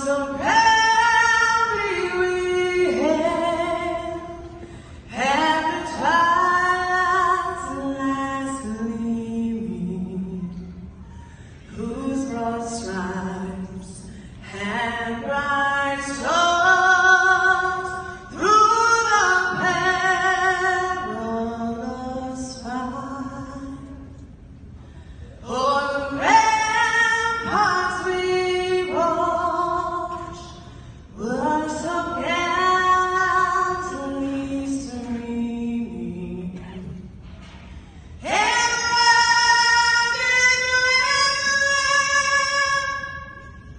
so proudly we had the twilight's last gleaming, whose broad stripes and bright stars through the perilous fight. O'er the ramparts we watched were so gallantly streaming, and rugged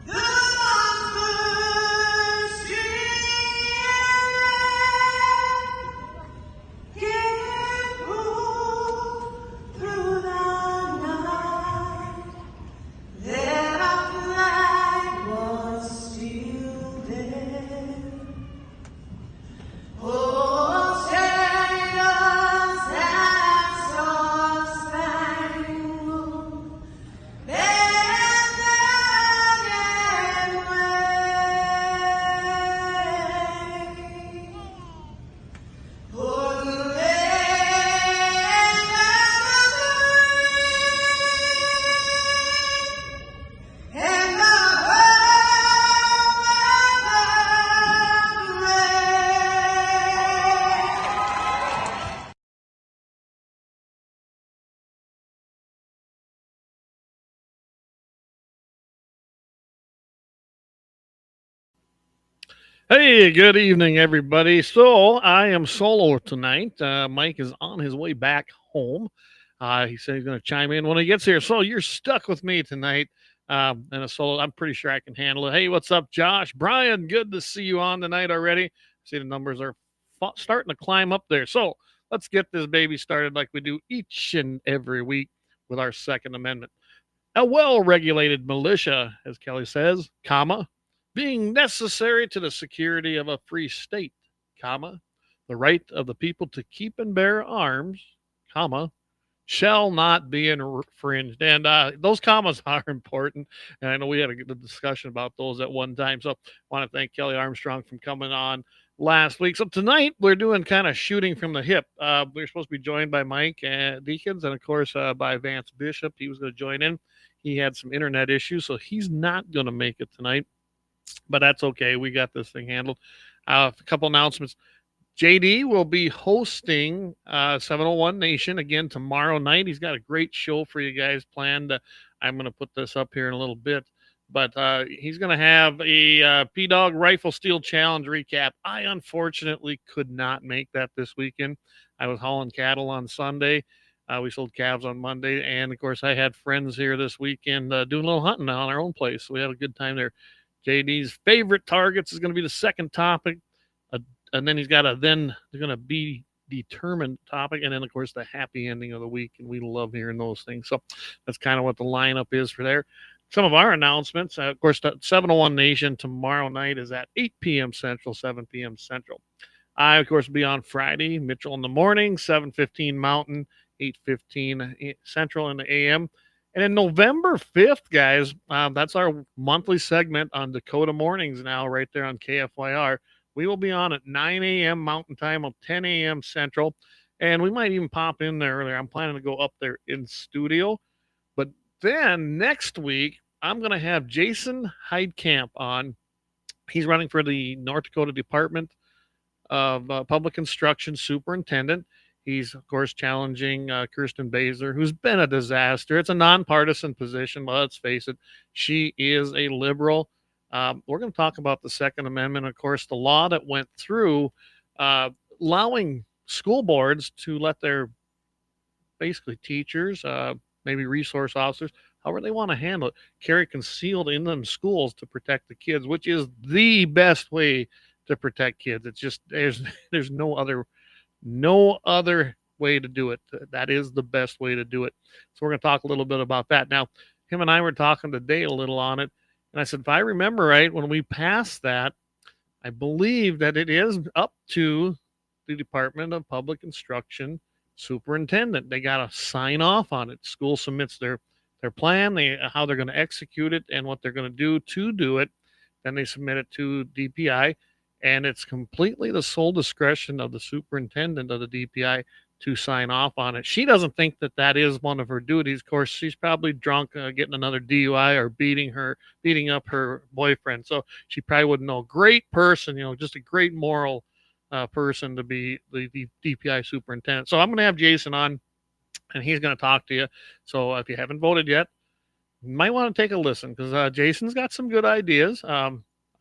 the monster's stream gave proof through the night that our flag was still there. Oh, sailors that star-spangled banner yet wave, for the land of the free and the home of the brave. Hey, good evening, everybody. So I am solo tonight. Mike is on his way back home. He said he's going to chime in when he gets here. So you're stuck with me tonight. And a solo, I'm pretty sure I can handle it. Hey, what's up, Josh? Brian, good to see you on tonight already. See, the numbers are starting to climb up there. So let's get this baby started like we do each and every week with our Second Amendment. A well-regulated militia, as Kelly says, comma, being necessary to the security of a free state, comma, the right of the people to keep and bear arms, comma, shall not be infringed. And those commas are important. And I know we had a good discussion about those at one time. So I want to thank Kelly Armstrong for coming on last week. So tonight we're doing kind of shooting from the hip. We're supposed to be joined by Mike Deacons and, of course, by Vance Bishop. He was going to join in. He had some internet issues, so he's not going to make it tonight. But that's okay. We got this thing handled. A couple announcements. JD will be hosting 701 Nation again tomorrow night. He's got a great show for you guys planned. I'm going to put this up here in a little bit. But he's going to have a P-Dog Rifle Steel Challenge recap. I unfortunately could not make that this weekend. I was hauling cattle on Sunday. We sold calves on Monday. And, of course, I had friends here this weekend doing a little hunting on our own place. So we had a good time there. JD's favorite targets is going to be the second topic. And then he's got a then they're going to be determined topic. And then, of course, the happy ending of the week. And we love hearing those things. So that's kind of what the lineup is for there. Some of our announcements, of course, the 701 Nation tomorrow night is at 8 p.m. Central, 7 p.m. Central. I, of course, will be on Friday, Mitchell in the morning, 7:15 Mountain, 8:15 Central in the AM. And then November 5th, guys, that's our monthly segment on Dakota Mornings now right there on KFYR. We will be on at 9 a.m. Mountain Time, 10 a.m. Central. And we might even pop in there earlier. I'm planning to go up there in studio. But then next week, I'm going to have Jason Heidkamp on. He's running for the North Dakota Department of Public Instruction Superintendent. He's, of course, challenging Kirsten Baszler, who's been a disaster. It's a nonpartisan position, but let's face it, she is a liberal. We're going to talk about the Second Amendment, of course, the law that went through allowing school boards to let their basically teachers, maybe resource officers, however they want to handle it, carry concealed in them schools to protect the kids, which is the best way to protect kids. It's just there's no other way to do it. That is the best way to do it. So we're going to talk a little bit about that. Now, him and I were talking today a little on it. And I said, if I remember right, when we passed that, I believe that it is up to the Department of Public Instruction superintendent. They got to sign off on it. School submits their plan, how they're going to execute it, and what they're going to do it. Then they submit it to DPI, and it's completely the sole discretion of the superintendent of the DPI to sign off on it. She doesn't think that that is one of her duties. Of course, she's probably drunk, getting another DUI or beating up her boyfriend. So she probably wouldn't know. Great person, just a great moral person to be the DPI superintendent. So I'm going to have Jason on, and he's going to talk to you. So if you haven't voted yet, you might want to take a listen because Jason's got some good ideas.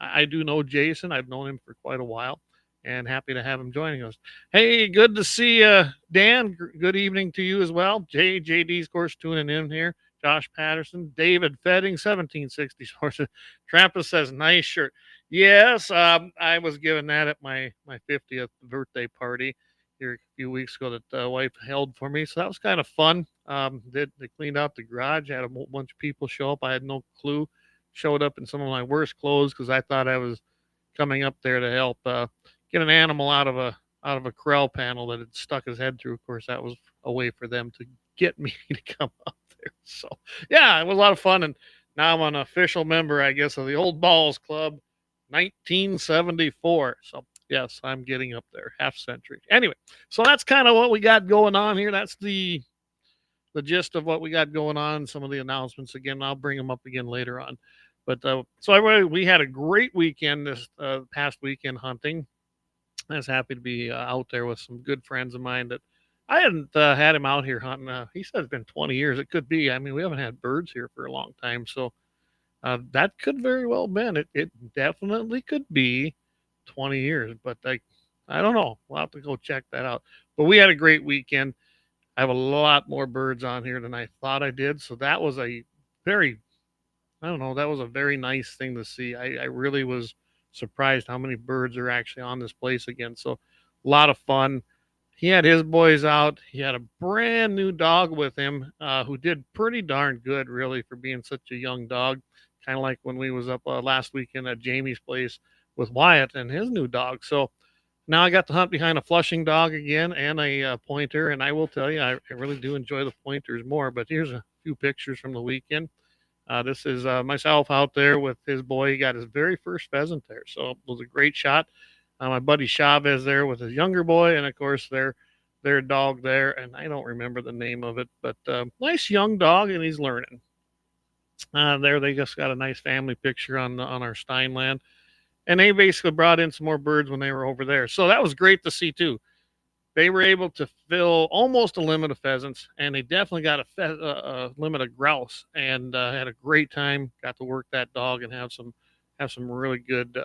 I do know Jason. I've known him for quite a while, and happy to have him joining us. Hey, good to see you, Dan. Good evening to you as well. JD's, of course, tuning in here. Josh Patterson, David Fedding, 1760 sources. Trampus says, nice shirt. Yes, I was given that at my 50th birthday party here a few weeks ago that the wife held for me. So that was kind of fun. They cleaned out the garage, had a bunch of people show up. I had no clue. Showed up in some of my worst clothes because I thought I was coming up there to help get an animal out of a corral panel that had stuck his head through. Of course, that was a way for them to get me to come up there. So yeah, it was a lot of fun, and now I'm an official member, I guess, of the Old Balls Club, 1974. So yes, I'm getting up there, half century. Anyway, so that's kind of what we got going on here. That's the gist of what we got going on. Some of the announcements again. I'll bring them up again later on. But so everybody, we had a great weekend this past weekend hunting. I was happy to be out there with some good friends of mine that I hadn't had him out here hunting. He said it's been 20 years. It could be. I mean, we haven't had birds here for a long time, so that could very well been. It definitely could be 20 years, but I don't know. We'll have to go check that out. But we had a great weekend. I have a lot more birds on here than I thought I did, so that was a very I don't know. That was a very nice thing to see. I really was surprised how many birds are actually on this place again. So, a lot of fun. He had his boys out. He had a brand new dog with him who did pretty darn good, really, for being such a young dog. Kind of like when we was up last weekend at Jamie's place with Wyatt and his new dog. So now I got to hunt behind a flushing dog again and a pointer. And I will tell you, I really do enjoy the pointers more. But here's a few pictures from the weekend. This is myself out there with his boy. He got his very first pheasant there, so it was a great shot. My buddy Chavez there with his younger boy, and of course their dog there, and I don't remember the name of it, but nice young dog, and he's learning. There they just got a nice family picture on our Steinland, and they basically brought in some more birds when they were over there, so that was great to see too. They were able to fill almost a limit of pheasants, and they definitely got a limit of grouse, and had a great time. Got to work that dog and have some really good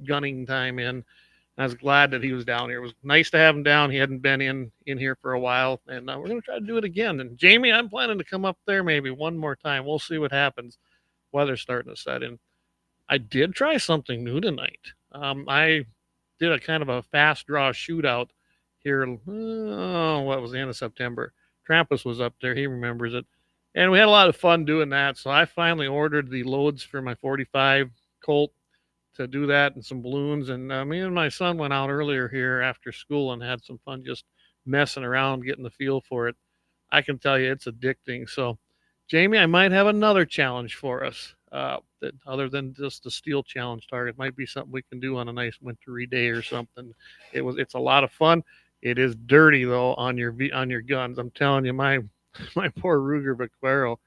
gunning time in. I was glad that he was down here. It was nice to have him down. He hadn't been in here for a while, and we're going to try to do it again. And Jamie, I'm planning to come up there maybe one more time. We'll see what happens. Weather's starting to set in. I did try something new tonight. I did a kind of a fast draw shootout here. What was the end of September? Trampus was up there. He remembers it. And we had a lot of fun doing that. So I finally ordered the loads for my 45 Colt to do that and some balloons. And me and my son went out earlier here after school and had some fun just messing around, getting the feel for it. I can tell you it's addicting. So, Jamie, I might have another challenge for us. That other than just the steel challenge target, might be something we can do on a nice wintry day or something. It's a lot of fun. It is dirty though on your guns. I'm telling you, my my poor Ruger Vaquero,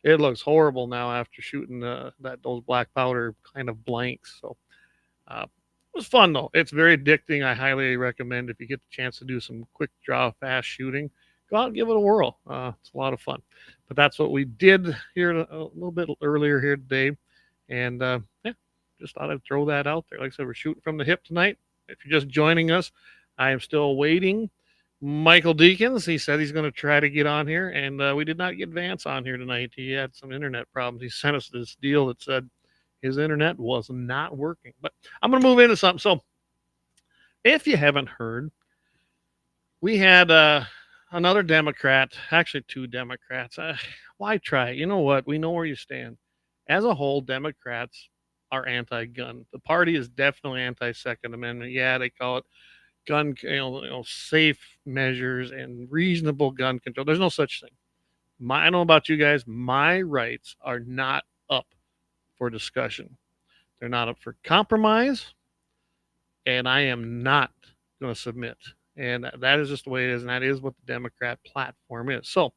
it looks horrible now after shooting those black powder kind of blanks. So it was fun though. It's very addicting. I highly recommend if you get the chance to do some quick draw, fast shooting, go out and give it a whirl. It's a lot of fun. But that's what we did here a little bit earlier here today, and yeah, just thought I'd throw that out there. Like I said, we're shooting from the hip tonight. If you're just joining us, I am still waiting. Michael Deacons, he said he's going to try to get on here, and we did not get Vance on here tonight. He had some internet problems. He sent us this deal that said his internet was not working. But I'm going to move into something. So, if you haven't heard, we had another Democrat, actually two Democrats. Why try? You know what? We know where you stand. As a whole, Democrats are anti-gun. The party is definitely anti-Second Amendment. Yeah, they call it gun, safe measures and reasonable gun control. There's no such thing. I don't know about you guys. My rights are not up for discussion. They're not up for compromise, and I am not going to submit. And that is just the way it is, and that is what the Democrat platform is. So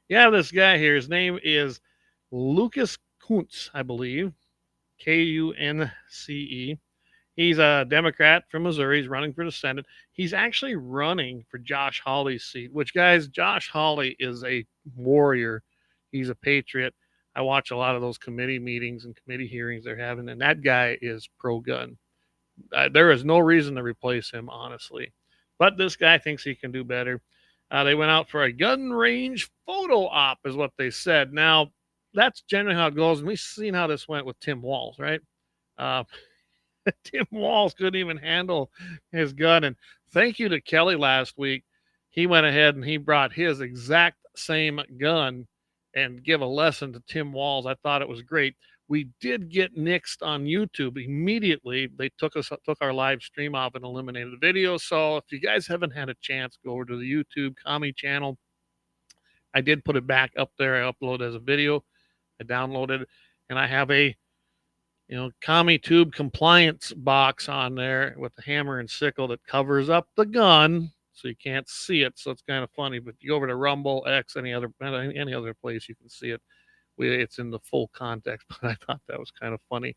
you have this guy here. His name is Lucas Kuntz, I believe, Kunce. He's a Democrat from Missouri. He's running for the Senate. He's actually running for Josh Hawley's seat, which, guys, Josh Hawley is a warrior. He's a patriot. I watch a lot of those committee meetings and committee hearings they're having, and that guy is pro gun. There is no reason to replace him, honestly. But this guy thinks he can do better. They went out for a gun range photo op, is what they said. Now, that's generally how it goes. And we've seen how this went with Tim Walz, right? Uh, Tim Walz couldn't even handle his gun. And thank you to Kelly last week. He went ahead and he brought his exact same gun and give a lesson to Tim Walz. I thought it was great. We did get nixed on YouTube immediately. They took our live stream off and eliminated the video. So if you guys haven't had a chance, go over to the YouTube Commie channel. I did put it back up there. I uploaded as a video. I downloaded it, and I have a CommieTube compliance box on there with the hammer and sickle that covers up the gun so you can't see it. So it's kind of funny. But you go over to Rumble, X, any other place you can see it. It's in the full context. But I thought that was kind of funny,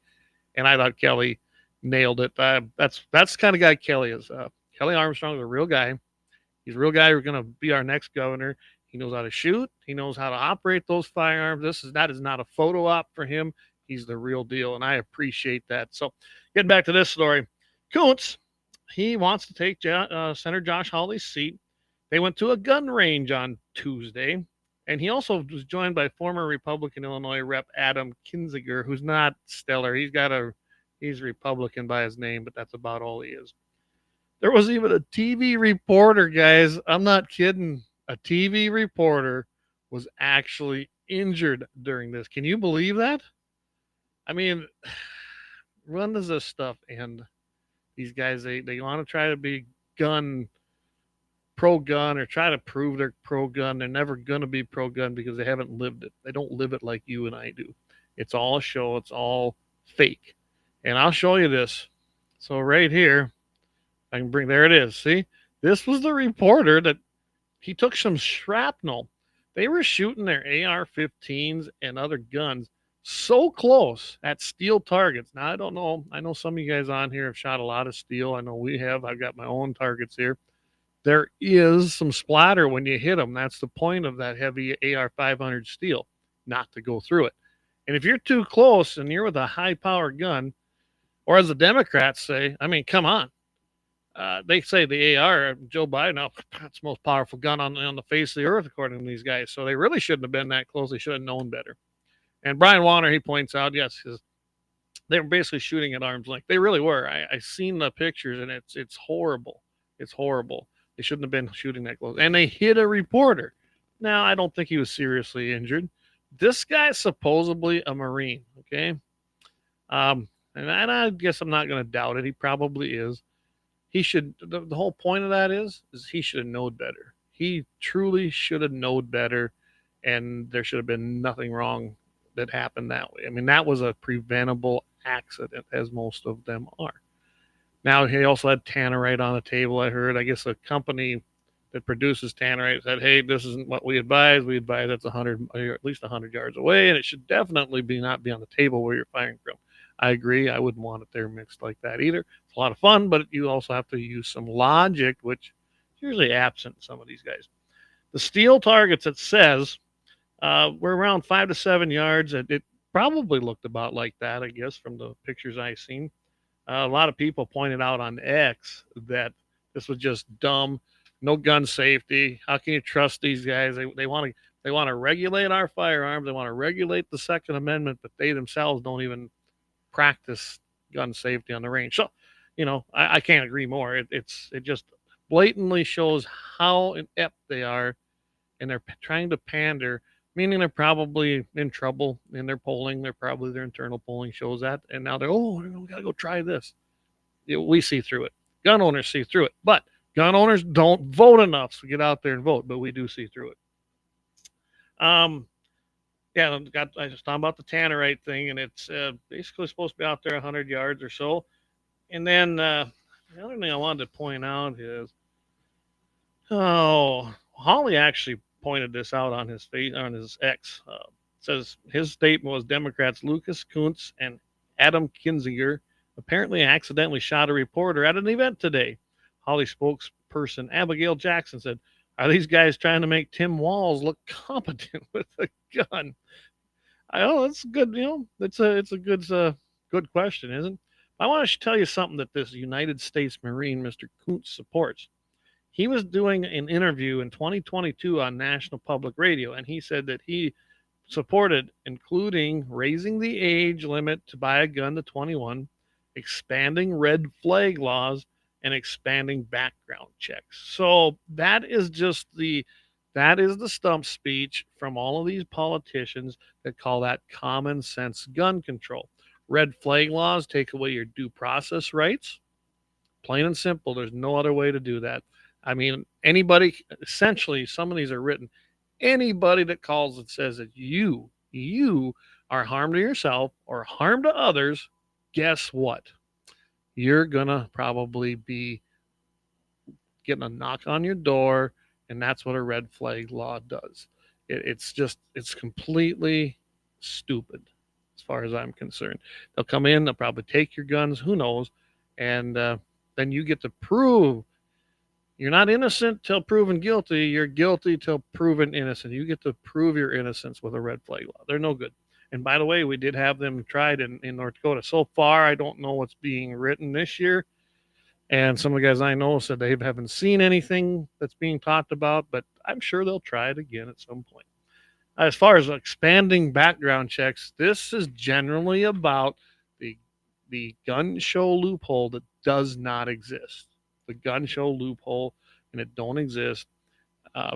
and I thought Kelly nailed it. That's the kind of guy Kelly is. Kelly Armstrong is a real guy. He's a real guy who's going to be our next governor. He knows how to shoot. He knows how to operate those firearms. That is not a photo op for him. He's the real deal, and I appreciate that. So, getting back to this story, Kuntz, he wants to take Senator Josh Hawley's seat. They went to a gun range on Tuesday, and he also was joined by former Republican Illinois Rep. Adam Kinzinger, who's not stellar. He's Republican by his name, but that's about all he is. There was even a TV reporter, guys. I'm not kidding. A TV reporter was actually injured during this. Can you believe that? I mean, when does this stuff end? These guys, they want to try to be gun pro gun or try to prove they're pro gun. They're never going to be pro gun because they haven't lived it. They don't live it like you and I do. It's all a show. It's all fake. And I'll show you this. So right here, there it is. See, this was the reporter that he took some shrapnel. They were shooting their AR-15s and other guns so close at steel targets. Now, I don't know. I know some of you guys on here have shot a lot of steel. I know we have. I've got my own targets here. There is some splatter when you hit them. That's the point of that heavy AR-500 steel, not to go through it. And if you're too close and you're with a high-power gun, or as the Democrats say, I mean, come on. They say the AR, Joe Biden, that's the most powerful gun on the face of the earth, according to these guys. So they really shouldn't have been that close. They should have known better. And Brian Warner, he points out, yes, they were basically shooting at arm's length. They really were. I seen the pictures, and it's horrible. It's horrible. They shouldn't have been shooting that close. And they hit a reporter. Now, I don't think he was seriously injured. This guy's supposedly a Marine, okay? And I guess I'm not going to doubt it. He probably is. He should. The whole point of that is he should have known better. He truly should have known better, and there should have been nothing wrong that happened that way. I mean, that was a preventable accident, as most of them are. Now, he also had tannerite on the table, I heard. I guess a company that produces tannerite said, hey, this isn't what we advise. We advise it's 100, or at least 100 yards away, and it should definitely not be on the table where you're firing from. I agree. I wouldn't want it there mixed like that either. It's a lot of fun, but you also have to use some logic, which is usually absent in some of these guys. The steel targets, it says, were around 5 to 7 yards. It probably looked about like that, I guess, from the pictures I've seen. A lot of people pointed out on X that this was just dumb, no gun safety. How can you trust these guys? They want to regulate our firearms. They want to regulate the Second Amendment, but they themselves don't even practice gun safety on the range. So, I can't agree more. It just blatantly shows how inept they are, and they're trying to pander, meaning they're probably in trouble in their polling. Their internal polling shows that, and now we gotta go try this. We see through it. Gun owners see through it, but gun owners don't vote enough to get out there and vote, but we do see through it. Yeah, I was talking about the tannerite thing, and it's basically supposed to be out there 100 yards or so. And then the other thing I wanted to point out is, oh, Holly actually pointed this out on his face on his X. Says his statement was Democrats Lucas Kuntz and Adam Kinzinger apparently accidentally shot a reporter at an event today. Holly spokesperson Abigail Jackson said, "Are these guys trying to make Tim Walz look competent with a gun?" I know that's good. It's a good question, isn't it? I want to tell you something that this United States Marine, Mr. Kuntz, supports. He was doing an interview in 2022 on National Public Radio, and he said that he supported including raising the age limit to buy a gun to 21, expanding red flag laws, and expanding background checks. So that is the stump speech from all of these politicians that call that common sense gun control. Red flag laws take away your due process rights. Plain and simple. There's no other way to do that. I mean, anybody, essentially, some of these are written. Anybody that calls and says that you are harm to yourself or harm to others, guess what? You're going to probably be getting a knock on your door. And that's what a red flag law does. It's completely stupid as far as I'm concerned. They'll come in, they'll probably take your guns, who knows, and then you get to prove you're not innocent till proven guilty. You're guilty till proven innocent. You get to prove your innocence with a red flag law. They're no good. And by the way, we did have them tried in North Dakota. So far, I don't know what's being written this year. And some of the guys I know said they haven't seen anything that's being talked about, but I'm sure they'll try it again at some point. As far as expanding background checks, this is generally about the gun show loophole that does not exist. The gun show loophole, and it don't exist.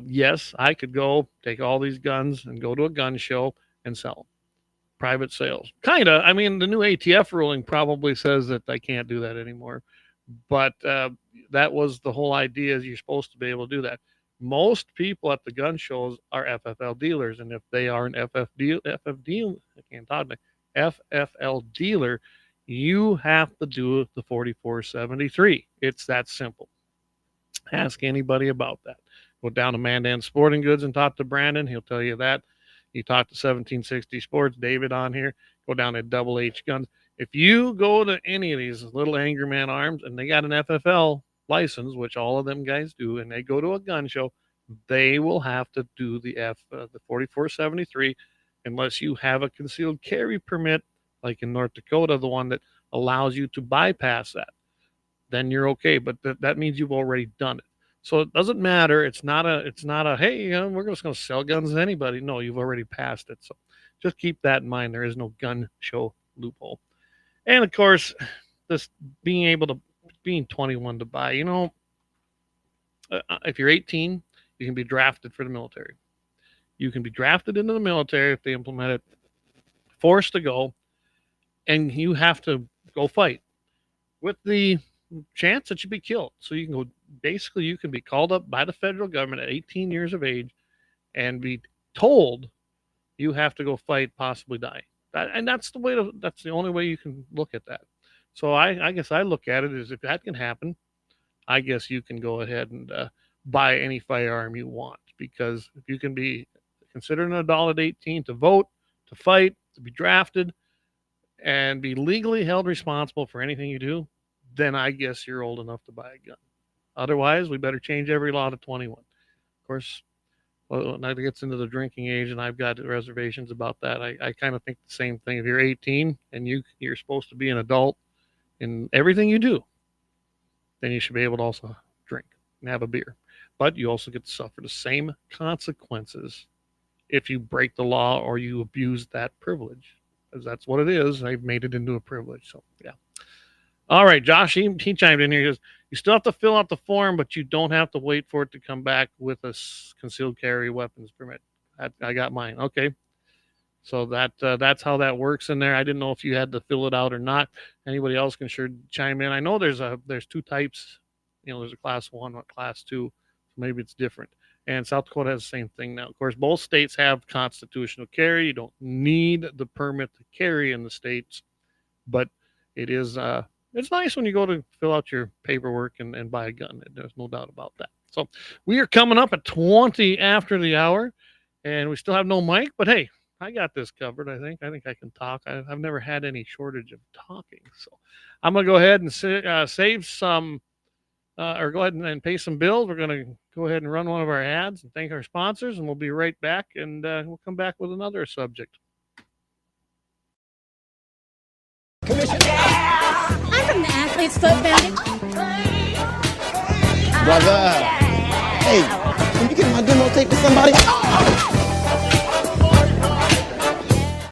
Yes, I could go take all these guns and go to a gun show and sell them. Private sales, kind of. I mean, the new ATF ruling probably says that I can't do that anymore, but that was the whole idea. Is you're supposed to be able to do that. Most people at the gun shows are FFL dealers, and if they are an I can't talk about FFL dealer, you have to do the 4473. It's that simple. Ask anybody about that. Go down to Mandan Sporting Goods and talk to Brandon. He'll tell you that. You talk to 1760 Sports, David on here. Go down to Double H Guns. If you go to any of these little Angry Man Arms and they got an FFL license, which all of them guys do, and they go to a gun show, they will have to do the 4473 unless you have a concealed carry permit, like in North Dakota, the one that allows you to bypass that. Then you're okay. But that means you've already done it. So it doesn't matter. It's not a hey, we're just going to sell guns to anybody. No, you've already passed it. So just keep that in mind. There is no gun show loophole. And of course, this being 21 to buy. If you're 18, you can be drafted for the military. You can be drafted into the military if they implement it, forced to go, and you have to go fight with the chance that you'd be killed. So you can go. Basically, you can be called up by the federal government at 18 years of age and be told you have to go fight, possibly die. And that's the only way you can look at that. So I guess I look at it as if that can happen, I guess you can go ahead and buy any firearm you want, because if you can be considered an adult at 18 to vote, to fight, to be drafted, and be legally held responsible for anything you do, then I guess you're old enough to buy a gun. Otherwise, we better change every law to 21. Of course, when it gets into the drinking age, and I've got reservations about that, I kind of think the same thing. If you're 18 and you're supposed to be an adult in everything you do, then you should be able to also drink and have a beer. But you also get to suffer the same consequences if you break the law or you abuse that privilege, because that's what it is. They've made it into a privilege. So, yeah. All right, Josh, he chimed in here. He goes, you still have to fill out the form, but you don't have to wait for it to come back with a concealed carry weapons permit. I got mine. Okay. So that's how that works in there. I didn't know if you had to fill it out or not. Anybody else can sure chime in. I know there's two types. There's a class 1 or class 2. So maybe it's different. and South Dakota has the same thing now. Of course, both states have constitutional carry. You don't need the permit to carry in the states, but it is it's nice when you go to fill out your paperwork and buy a gun. There's no doubt about that. So we are coming up at 20 after the hour, and we still have no mic, but hey, I got this covered. I think I can talk. I've never had any shortage of talking, so I'm gonna go ahead and save some or go ahead and pay some bills. We're going to go ahead and run one of our ads and thank our sponsors, and we'll be right back. And we'll come back with another subject. I'm from the Athlete's Foot Bandit. Brother, hey, can you get my demo tape to somebody?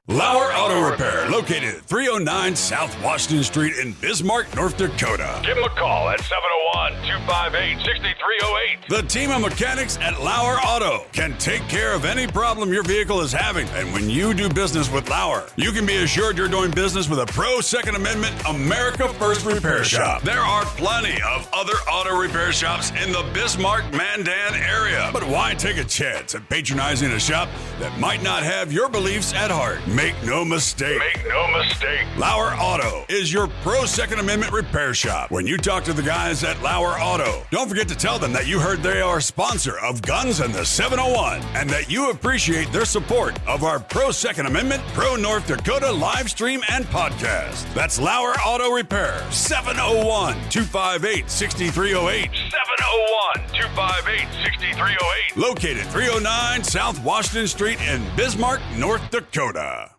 Lauer Auto Repair, located at 309 South Washington Street in Bismarck, North Dakota. Give them a call at 701-258-6308. The team of mechanics at Lauer Auto can take care of any problem your vehicle is having. And when you do business with Lauer, you can be assured you're doing business with a pro Second Amendment America First repair shop. There are plenty of other auto repair shops in the Bismarck-Mandan area. But why take a chance at patronizing a shop that might not have your beliefs at heart? Make no mistake. Lauer Auto is your pro Second Amendment repair shop. When you talk to the guys at Lauer Auto, don't forget to tell them that you heard they are a sponsor of Guns and the 701 and that you appreciate their support of our pro Second Amendment, pro North Dakota live stream and podcast. That's Lauer Auto Repair, 701-258-6308. 701-258-6308. Located 309 South Washington Street in Bismarck, North Dakota.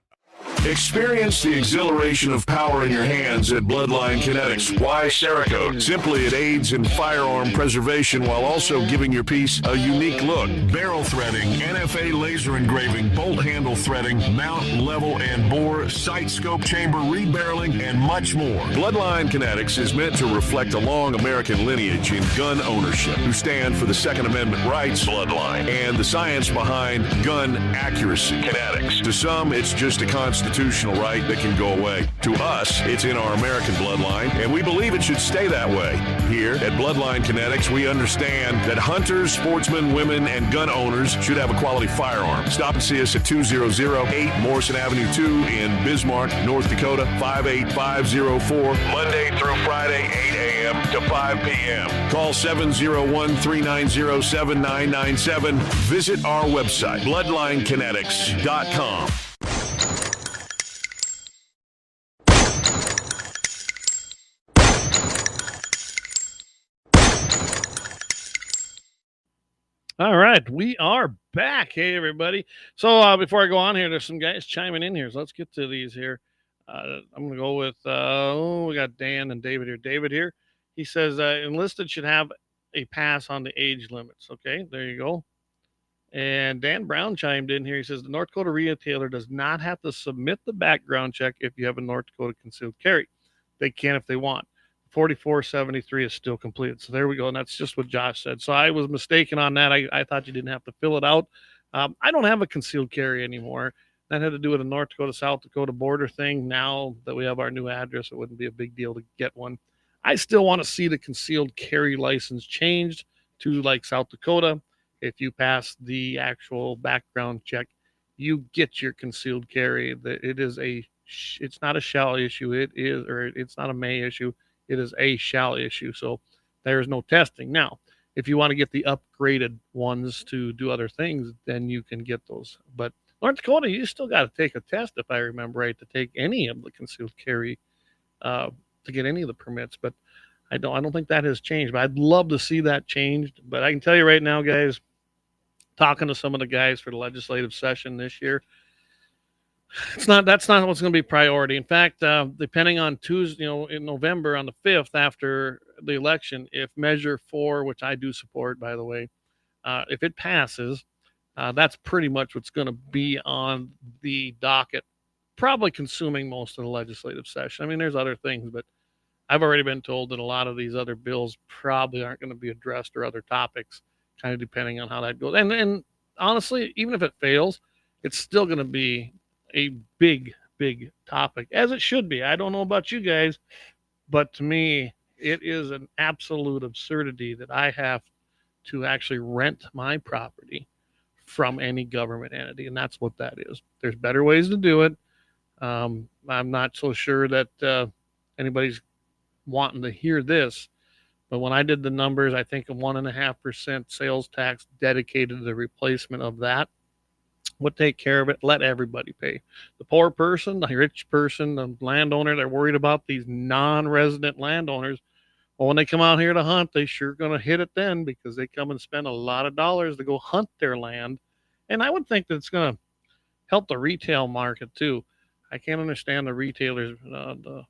Experience the exhilaration of power in your hands at Bloodline Kinetics. Why Cerakote? Simply, it aids in firearm preservation while also giving your piece a unique look. Barrel threading, NFA laser engraving, bolt handle threading, mount, level, and bore, sight scope chamber rebarreling, and much more. Bloodline Kinetics is meant to reflect a long American lineage in gun ownership, who stand for the Second Amendment rights, Bloodline, and the science behind gun accuracy. Kinetics. To some, it's just a constitutional right that can go away. To us, it's in our American bloodline, and we believe it should stay that way. Here at Bloodline Kinetics, we understand that hunters, sportsmen, women, and gun owners should have a quality firearm. Stop and see us at 2008 Morrison Avenue 2 in Bismarck, North Dakota, 58504, Monday through Friday, 8 a.m. to 5 p.m. Call 701-390-7997. Visit our website, bloodlinekinetics.com. All right, we are back. Hey, everybody. So before I go on here, there's some guys chiming in here. So let's get to these here. I'm going to go with, we got Dan and David here. David here, he says, enlisted should have a pass on the age limits. Okay, there you go. And Dan Brown chimed in here. He says, the North Dakota retailer does not have to submit the background check if you have a North Dakota concealed carry. They can if they want. 4473 is still completed. So there we go. And that's just what Josh said. So I was mistaken on that. I thought you didn't have to fill it out. I don't have a concealed carry anymore. That had to do with a North Dakota, South Dakota border thing. Now that we have our new address, it wouldn't be a big deal to get one. I still want to see the concealed carry license changed to like South Dakota. If you pass the actual background check, you get your concealed carry. It's not a shall issue. It's not a may issue. It is a shall issue. So there's no testing. Now, if you want to get the upgraded ones to do other things, then you can get those. But North Dakota, you still got to take a test, if I remember right, to take any of the concealed carry, to get any of the permits. But I don't think that has changed. But I'd love to see that changed. But I can tell you right now, guys, talking to some of the guys for the legislative session this year, that's not what's going to be priority. In fact, depending on Tuesday, in November on the 5th after the election, if Measure 4, which I do support, by the way, if it passes, that's pretty much what's going to be on the docket, probably consuming most of the legislative session. I mean, there's other things, but I've already been told that a lot of these other bills probably aren't going to be addressed, or other topics, kind of depending on how that goes. And honestly, even if it fails, it's still going to be a big topic, as it should be. I don't know about you guys, but to me, it is an absolute absurdity that I have to actually rent my property from any government entity, and that's what that is. There's better ways to do it. I'm not so sure that anybody's wanting to hear this, but when I did the numbers, I think a 1.5% sales tax dedicated to the replacement of that would take care of it. Let everybody pay. The poor person, the rich person, the landowner, they're worried about these non-resident landowners. Well, when they come out here to hunt, they sure going to hit it then, because they come and spend a lot of dollars to go hunt their land. And I would think that it's going to help the retail market too. I can't understand the retailers, the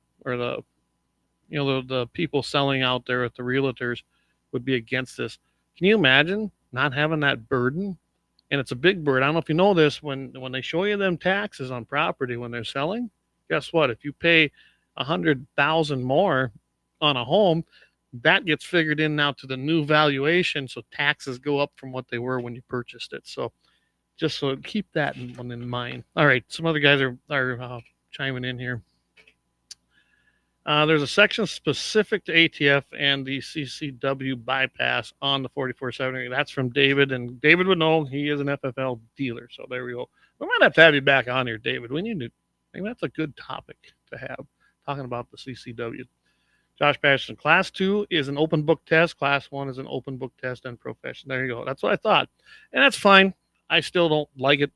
people selling out there at the realtors would be against this. Can you imagine not having that burden? And it's a big burden. I don't know if you know this, when they show you them taxes on property when they're selling, guess what? If you pay $100,000 more on a home, that gets figured in now to the new valuation. So taxes go up from what they were when you purchased it. So just so keep that in mind. All right, some other guys are chiming in here. There's a section specific to ATF and the CCW bypass on the 4470. That's from David, and David would know. He is an FFL dealer. So there we go. We might have you back on here, David. We need to. Maybe that's a good topic to have, talking about the CCW. Josh Patterson, Class 2 is an open book test. Class 1 is an open book test and profession. There you go. That's what I thought. And that's fine. I still don't like it.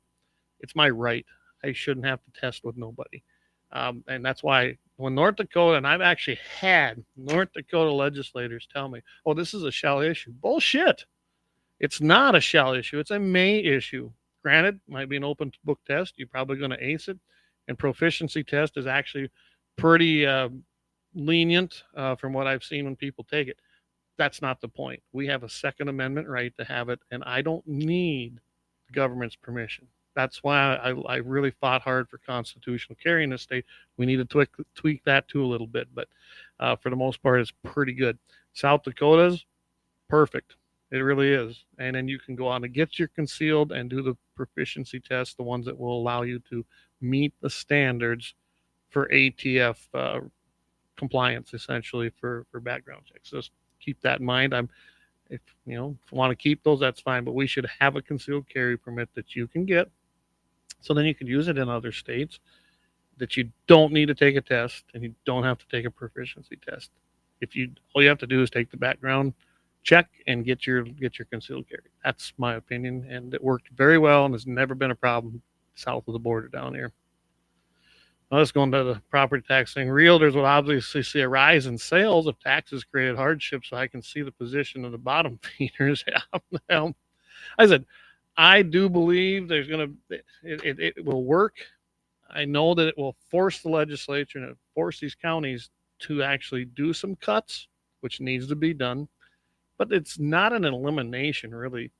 It's my right. I shouldn't have to test with nobody. And that's why when North Dakota, and I've actually had North Dakota legislators tell me, oh, this is a shall issue. Bullshit. It's not a shall issue. It's a may issue. Granted, might be an open book test. You're probably going to ace it. And proficiency test is actually pretty lenient from what I've seen when people take it. That's not the point. We have a Second Amendment right to have it, and I don't need the government's permission. That's why I really fought hard for constitutional carry in this state. We need to tweak that too a little bit, but for the most part, it's pretty good. South Dakota's perfect. It really is. And then you can go on and get your concealed and do the proficiency tests, the ones that will allow you to meet the standards for ATF compliance, essentially for background checks. Just keep that in mind. If you want to keep those, that's fine, but we should have a concealed carry permit that you can get. So then you can use it in other states, that you don't need to take a test and you don't have to take a proficiency test. All you have to do is take the background check and get your concealed carry. That's my opinion, and it worked very well and has never been a problem south of the border down here. Now let's go into the property tax thing. Realtors will obviously see a rise in sales if taxes created hardship, so I can see the position of the bottom feeders. I said, I do believe it will work. I know that it will force the legislature and force these counties to actually do some cuts, which needs to be done, but it's not an elimination, really.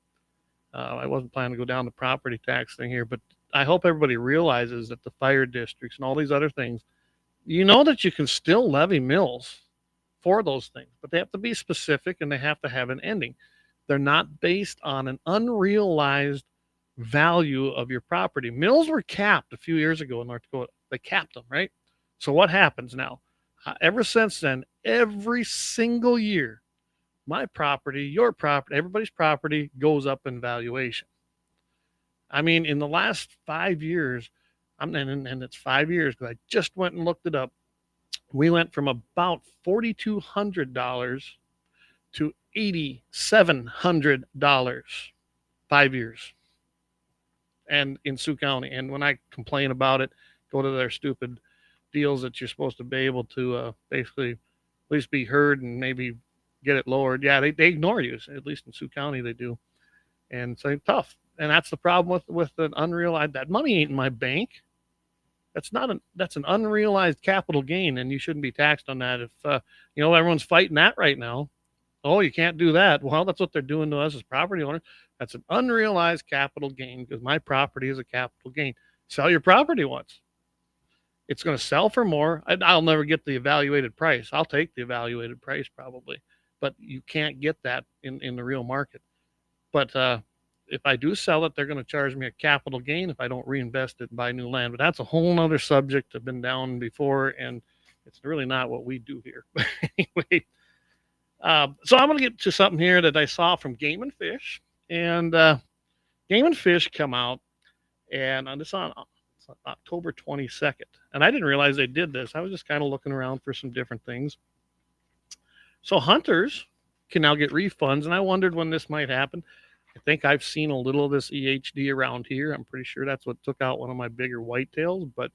I wasn't planning to go down the property tax thing here, but I hope everybody realizes that the fire districts and all these other things, that you can still levy mills for those things, but they have to be specific and they have to have an ending. They're not based on an unrealized value of your property. Mills were capped a few years ago in North Dakota. They capped them, right? So what happens now? Ever since then, every single year, my property, your property, everybody's property goes up in valuation. I mean, in the last 5 years, and it's 5 years because I just went and looked it up. We went from about $4,200 to $8,700, 5 years. And in Sioux County. And when I complain about it, go to their stupid deals that you're supposed to be able to basically at least be heard and maybe get it lowered. Yeah, they ignore you. At least in Sioux County they do. And so tough. And that's the problem with an unrealized, that money ain't in my bank. That's an unrealized capital gain, and you shouldn't be taxed on that. If everyone's fighting that right now. Oh, you can't do that. Well, that's what they're doing to us as property owners. That's an unrealized capital gain because my property is a capital gain. Sell your property once. It's going to sell for more. I'll never get the evaluated price. I'll take the evaluated price probably, but you can't get that in the real market. But if I do sell it, they're going to charge me a capital gain if I don't reinvest it and buy new land. But that's a whole nother subject. I've been down before, and it's really not what we do here. But anyway, So I'm going to get to something here that I saw from Game and Fish, and Game and Fish come out, and on it's on October 22nd, and I didn't realize they did this. I was just kind of looking around for some different things. So hunters can now get refunds, and I wondered when this might happen. I think I've seen a little of this EHD around here. I'm pretty sure that's what took out one of my bigger whitetails, but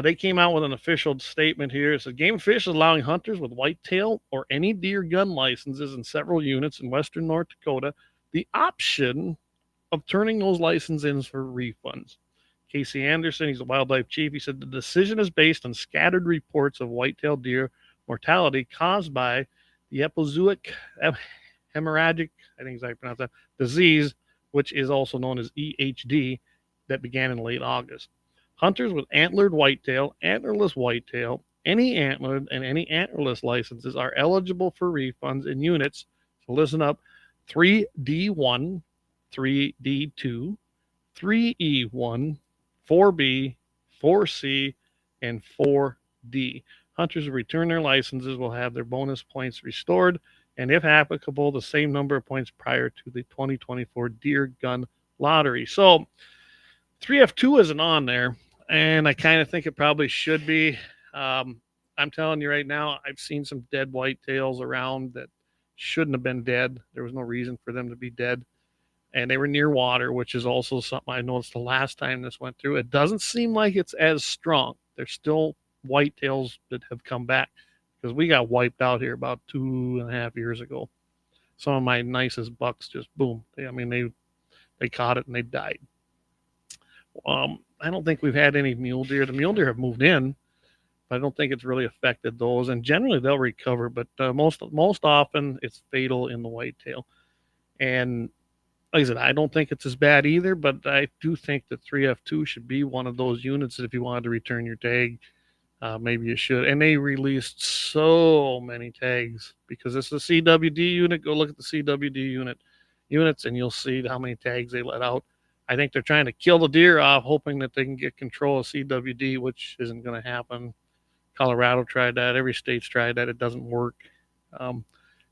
they came out with an official statement here. It says Game and Fish is allowing hunters with whitetail or any deer gun licenses in several units in western North Dakota the option of turning those licenses in for refunds. Casey Anderson, he's a wildlife chief. He said the decision is based on scattered reports of whitetail deer mortality caused by the epizootic hemorrhagic, I think is how you pronounce that, disease, which is also known as EHD, that began in late August. Hunters with antlered whitetail, antlerless whitetail, any antlered and any antlerless licenses are eligible for refunds in units. So listen up: 3D1, 3D2, 3E1, 4B, 4C, and 4D. Hunters who return their licenses will have their bonus points restored, and if applicable, the same number of points prior to the 2024 deer gun lottery. So 3F2 isn't on there, and I kind of think it probably should be. I'm telling you right now, I've seen some dead whitetails around that shouldn't have been dead. There was no reason for them to be dead. And they were near water, which is also something I noticed the last time this went through. It doesn't seem like it's as strong. There's still whitetails that have come back because we got wiped out here about 2.5 years ago. Some of my nicest bucks just boom. They caught it and they died. I don't think we've had any mule deer. The mule deer have moved in, but I don't think it's really affected those. And generally they'll recover, but most often it's fatal in the whitetail. And like I said, I don't think it's as bad either, but I do think that 3F2 should be one of those units that if you wanted to return your tag, maybe you should. And they released so many tags because this is a CWD unit. Go look at the CWD units and you'll see how many tags they let out. I think they're trying to kill the deer off, hoping that they can get control of CWD, which isn't going to happen. Colorado tried that. Every state's tried that. It doesn't work.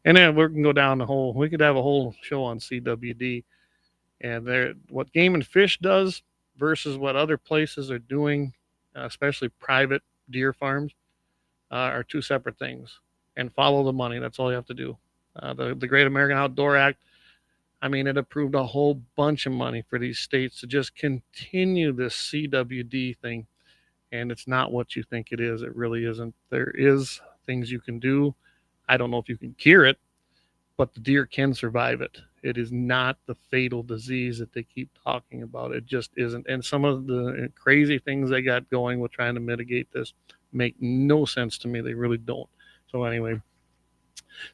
And then we can go down we could have a whole show on CWD. And what Game and Fish does versus what other places are doing, especially private deer farms, are two separate things. And follow the money. That's all you have to do. The Great American Outdoor Act, I mean, it approved a whole bunch of money for these states to just continue this CWD thing. And it's not what you think it is. It really isn't. There is things you can do. I don't know if you can cure it, but the deer can survive it. It is not the fatal disease that they keep talking about. It just isn't. And some of the crazy things they got going with trying to mitigate this make no sense to me. They really don't. So anyway,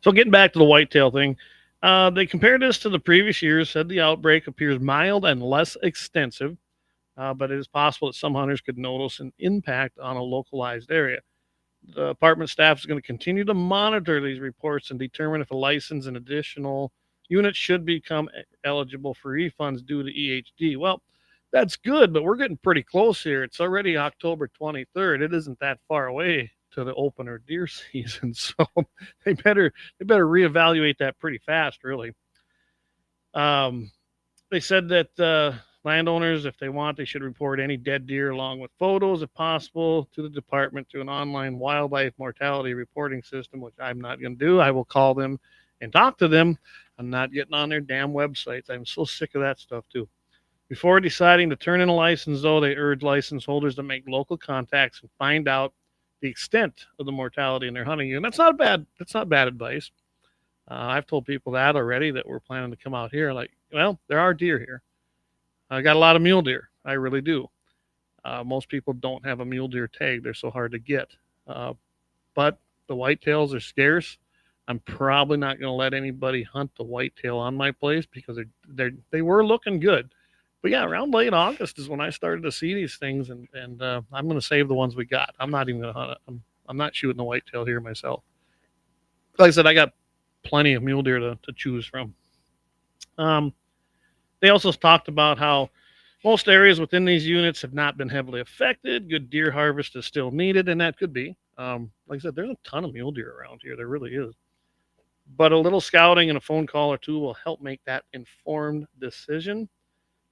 so getting back to the whitetail thing, they compared this to the previous years, said the outbreak appears mild and less extensive, but it is possible that some hunters could notice an impact on a localized area. The department staff is going to continue to monitor these reports and determine if a license and additional units should become eligible for refunds due to EHD. Well, that's good, but we're getting pretty close here. It's already October 23rd. It isn't that far away to the opener deer season, so they better reevaluate that pretty fast, really. They said that landowners, if they want, they should report any dead deer along with photos, if possible, to the department through an online wildlife mortality reporting system, which I'm not going to do. I will call them and talk to them. I'm not getting on their damn websites. I'm so sick of that stuff, too. Before deciding to turn in a license, though, they urge license holders to make local contacts and find out the extent of the mortality in their hunting unit. That's not bad advice. I've told people that already that we're planning to come out here. Like, well, there are deer here. I got a lot of mule deer. I really do. Most people don't have a mule deer tag. They're so hard to get. But the whitetails are scarce. I'm probably not going to let anybody hunt the whitetail on my place because they were looking good. But yeah, around late August is when I started to see these things, and I'm going to save the ones we got. I'm not even going to hunt it. I'm not shooting the whitetail here myself. Like I said, I got plenty of mule deer to choose from. They also talked about how most areas within these units have not been heavily affected. Good deer harvest is still needed, and that could be. Like I said, there's a ton of mule deer around here. There really is. but a little scouting and a phone call or two will help make that informed decision.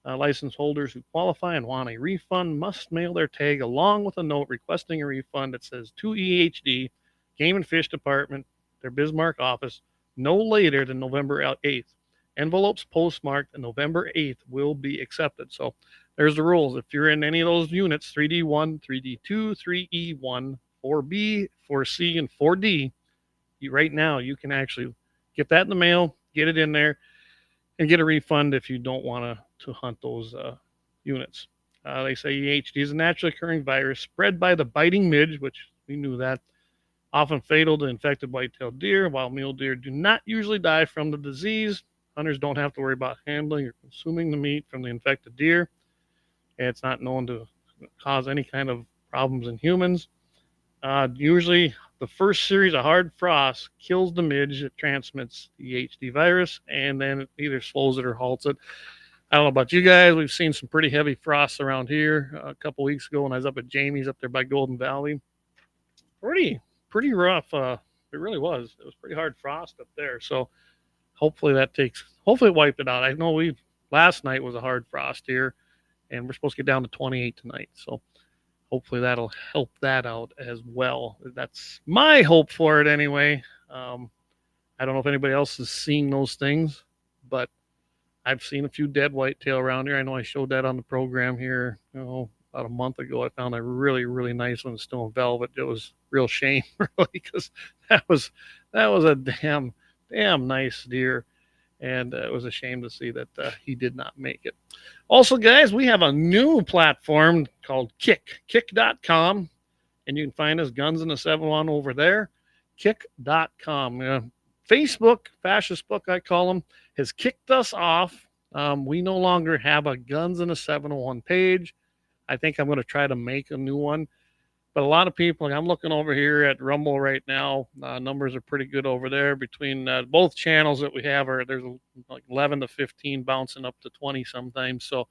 License holders who qualify and want a refund must mail their tag along with a note requesting a refund that says to EHD, Game and Fish Department, their Bismarck office, no later than November 8th. Envelopes postmarked November 8th will be accepted. So there's the rules. If you're in any of those units, 3D1, 3D2, 3E1, 4B, 4C, and 4D, right now you can actually get that in the mail, get it in there, and get a refund if you don't want to hunt those units. They say EHD is a naturally occurring virus spread by the biting midge, which we knew that, often fatal to infected white-tailed deer. While mule deer do not usually die from the disease, hunters don't have to worry about handling or consuming the meat from the infected deer. It's not known to cause any kind of problems in humans. Usually, the first series of hard frost kills the midge that transmits the EHD virus, and then it either slows it or halts it. I don't know about you guys. We've seen some pretty heavy frosts around here a couple weeks ago when I was up at Jamie's up there by Golden Valley. Pretty rough. It really was. It was pretty hard frost up there. So hopefully it wiped it out. I know last night was a hard frost here, and we're supposed to get down to 28 tonight. So hopefully that'll help that out as well. That's my hope for it anyway. I don't know if anybody else is seeing those things, but I've seen a few dead whitetail around here. I know I showed that on the program here, about a month ago. I found a really, really nice one still in velvet. It was real shame, really, because that was a damn nice deer. And it was a shame to see that he did not make it. Also, guys, we have a new platform called kick.com, and you can find us Guns in the 701 over there, kick.com. Facebook, fascist book, I call them, has kicked us off. We no longer have a Guns in the 701 page. I think I'm going to try to make a new one. But a lot of people, I'm looking over here at Rumble right now. Numbers are pretty good over there. Between both channels that we have, there's like 11 to 15 bouncing up to 20 sometimes. So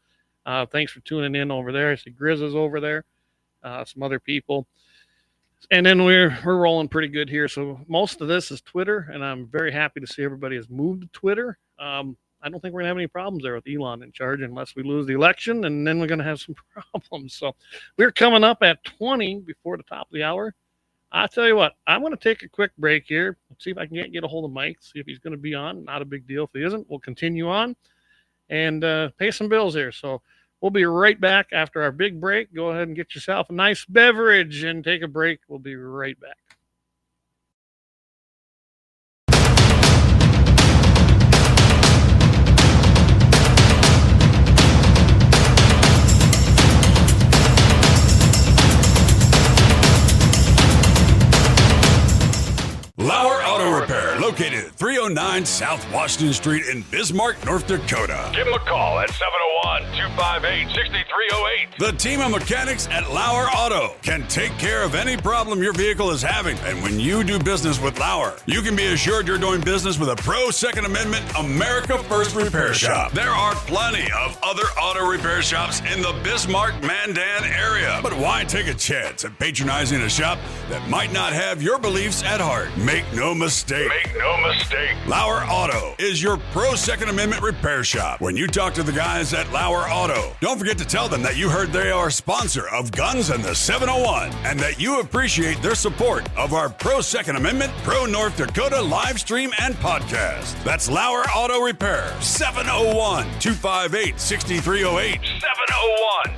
thanks for tuning in over there. I see Grizz is over there, some other people. And then we're rolling pretty good here. So most of this is Twitter, and I'm very happy to see everybody has moved to Twitter. I don't think we're going to have any problems there with Elon in charge unless we lose the election, and then we're going to have some problems. So we're coming up at 20 before the top of the hour. I'll tell you what, I'm going to take a quick break here. Let's see if I can get a hold of Mike, see if he's going to be on. Not a big deal if he isn't. We'll continue on and pay some bills here. So we'll be right back after our big break. Go ahead and get yourself a nice beverage and take a break. We'll be right back. Lauer Auto Repair, located at 309 South Washington Street in Bismarck, North Dakota. Give them a call at 701-258-6308. The team of mechanics at Lauer Auto can take care of any problem your vehicle is having. And when you do business with Lauer, you can be assured you're doing business with a pro Second Amendment America First repair shop. There are plenty of other auto repair shops in the Bismarck-Mandan area. But why take a chance at patronizing a shop that might not have your beliefs at heart? Make no mistake. Lauer Auto is your pro Second Amendment repair shop. When you talk to the guys at Lauer Auto, don't forget to tell them that you heard they are a sponsor of Guns and the 701 and that you appreciate their support of our pro Second Amendment, pro North Dakota live stream and podcast. That's Lauer Auto Repair, 701-258-6308.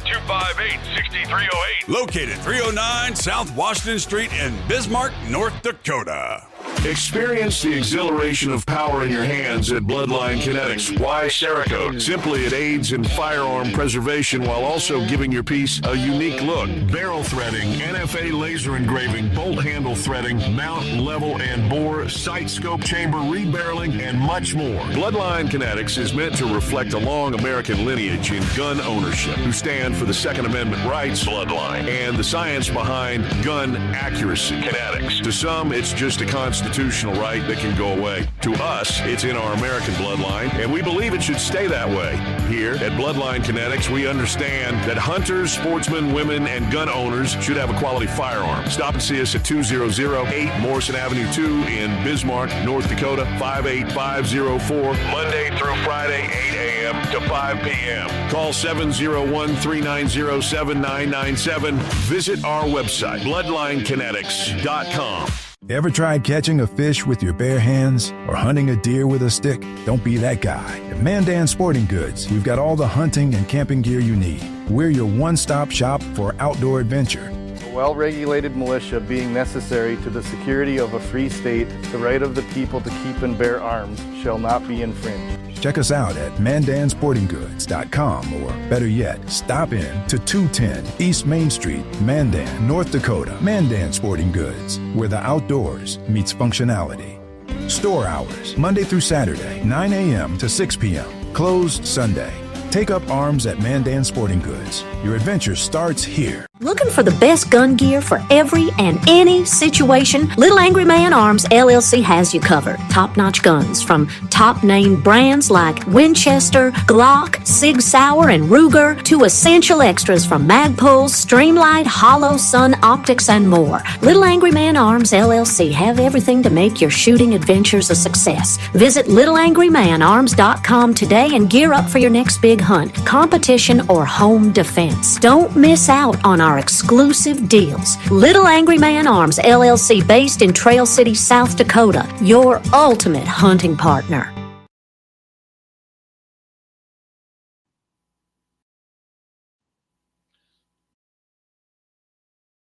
701-258-6308. Located 309 South Washington Street in Bismarck, North Dakota. Experience the exhilaration of power in your hands at Bloodline Kinetics. Why Cerakote? Simply, it aids in firearm preservation while also giving your piece a unique look. Barrel threading, NFA laser engraving, bolt handle threading, mount, level, and bore, sight scope chamber, rebarreling, and much more. Bloodline Kinetics is meant to reflect a long American lineage in gun ownership, who stand for the Second Amendment rights, Bloodline, and the science behind gun accuracy. Kinetics. To some, it's just a constitution constitutional right that can go away. To us, it's in our American bloodline, and we believe it should stay that way. Here at Bloodline Kinetics, we understand that hunters, sportsmen, women, and gun owners should have a quality firearm. Stop and see us at 2008 Morrison Avenue 2 in Bismarck, North Dakota, 58504, Monday through Friday, 8 a.m. to 5 p.m. Call 701-390-7997. Visit our website, bloodlinekinetics.com. Ever tried catching a fish with your bare hands or hunting a deer with a stick? Don't be that guy. At Mandan Sporting Goods, we've got all the hunting and camping gear you need. We're your one-stop shop for outdoor adventure. A well-regulated militia being necessary to the security of a free state, the right of the people to keep and bear arms shall not be infringed. Check us out at mandansportinggoods.com, or better yet, stop in to 210 East Main Street, Mandan, North Dakota. Mandan Sporting Goods, where the outdoors meets functionality. Store hours, Monday through Saturday, 9 a.m. to 6 p.m. Closed Sunday. Take up arms at Mandan Sporting Goods. Your adventure starts here. Looking for the best gun gear for every and any situation? Little Angry Man Arms LLC has you covered. Top-notch guns from top-name brands like Winchester, Glock, Sig Sauer, and Ruger to essential extras from Magpul, Streamlight, Hollow, Sun Optics, and more. Little Angry Man Arms LLC have everything to make your shooting adventures a success. Visit littleangrymanarms.com today and gear up for your next big hunt, competition, or home defense. Don't miss out on our exclusive deals. Little Angry Man Arms LLC, based in Trail City, South Dakota, your ultimate hunting partner.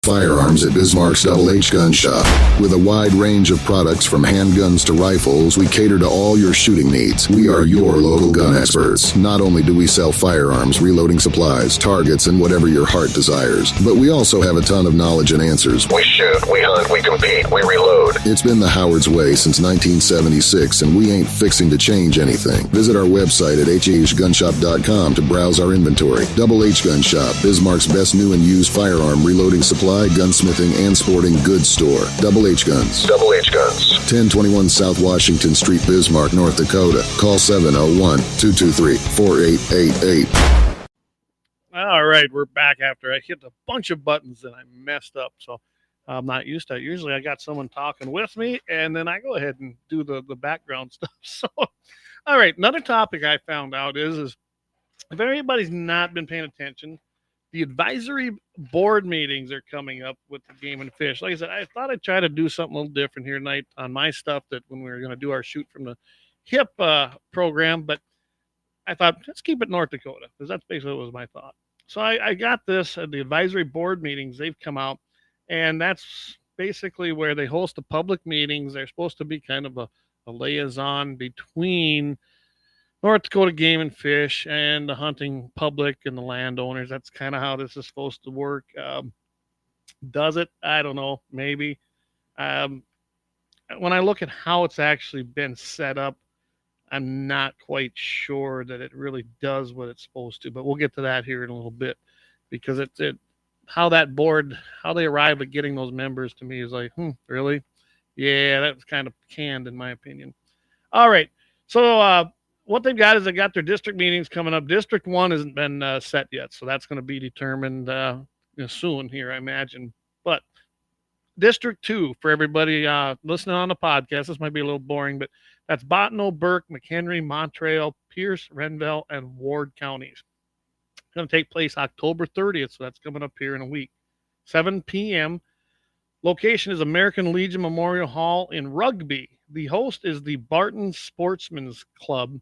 Firearms at Bismarck's Double H Gun Shop. With a wide range of products from handguns to rifles, we cater to all your shooting needs. We are your local gun experts. Not only do we sell firearms, reloading supplies, targets, and whatever your heart desires, but we also have a ton of knowledge and answers. We shoot, we hunt, we compete, we reload. It's been the Howard's way since 1976, and we ain't fixing to change anything. Visit our website at hhgunshop.com to browse our inventory. Double H Gun Shop, Bismarck's best new and used firearm reloading supply, gunsmithing, and sporting goods store. Double H Guns. Double H Guns. 1021 South Washington Street, Bismarck, North Dakota. Call 701-223-4888. All right, we're back after I hit a bunch of buttons and I messed up. So I'm not used to it. Usually I got someone talking with me, and then I go ahead and do the background stuff. So, all right, another topic I found out is if anybody's not been paying attention, the advisory board meetings are coming up with the Game and Fish. Like I said, I thought I'd try to do something a little different here tonight on my stuff, that when we were going to do our shoot from the hip program, but I thought, let's keep it North Dakota, because that's basically what was my thought. So I got this at the advisory board meetings. They've come out, and that's basically where they host the public meetings. They're supposed to be kind of a liaison between North Dakota Game and Fish and the hunting public and the landowners. That's kind of how this is supposed to work. Does it? I don't know. Maybe. When I look at how it's actually been set up, I'm not quite sure that it really does what it's supposed to. But we'll get to that here in a little bit, because how that board, how they arrive at getting those members, to me is like, really? Yeah, that's kind of canned in my opinion. All right. So, what they've got is they got their district meetings coming up. District 1 hasn't been set yet, so that's going to be determined soon here, I imagine. But District 2, for everybody listening on the podcast, this might be a little boring, but that's Bottineau, Burke, McHenry, Montreal, Pierce, Renville, and Ward counties. It's going to take place October 30th, so that's coming up here in a week. 7 p.m. Location is American Legion Memorial Hall in Rugby. The host is the Barton Sportsman's Club.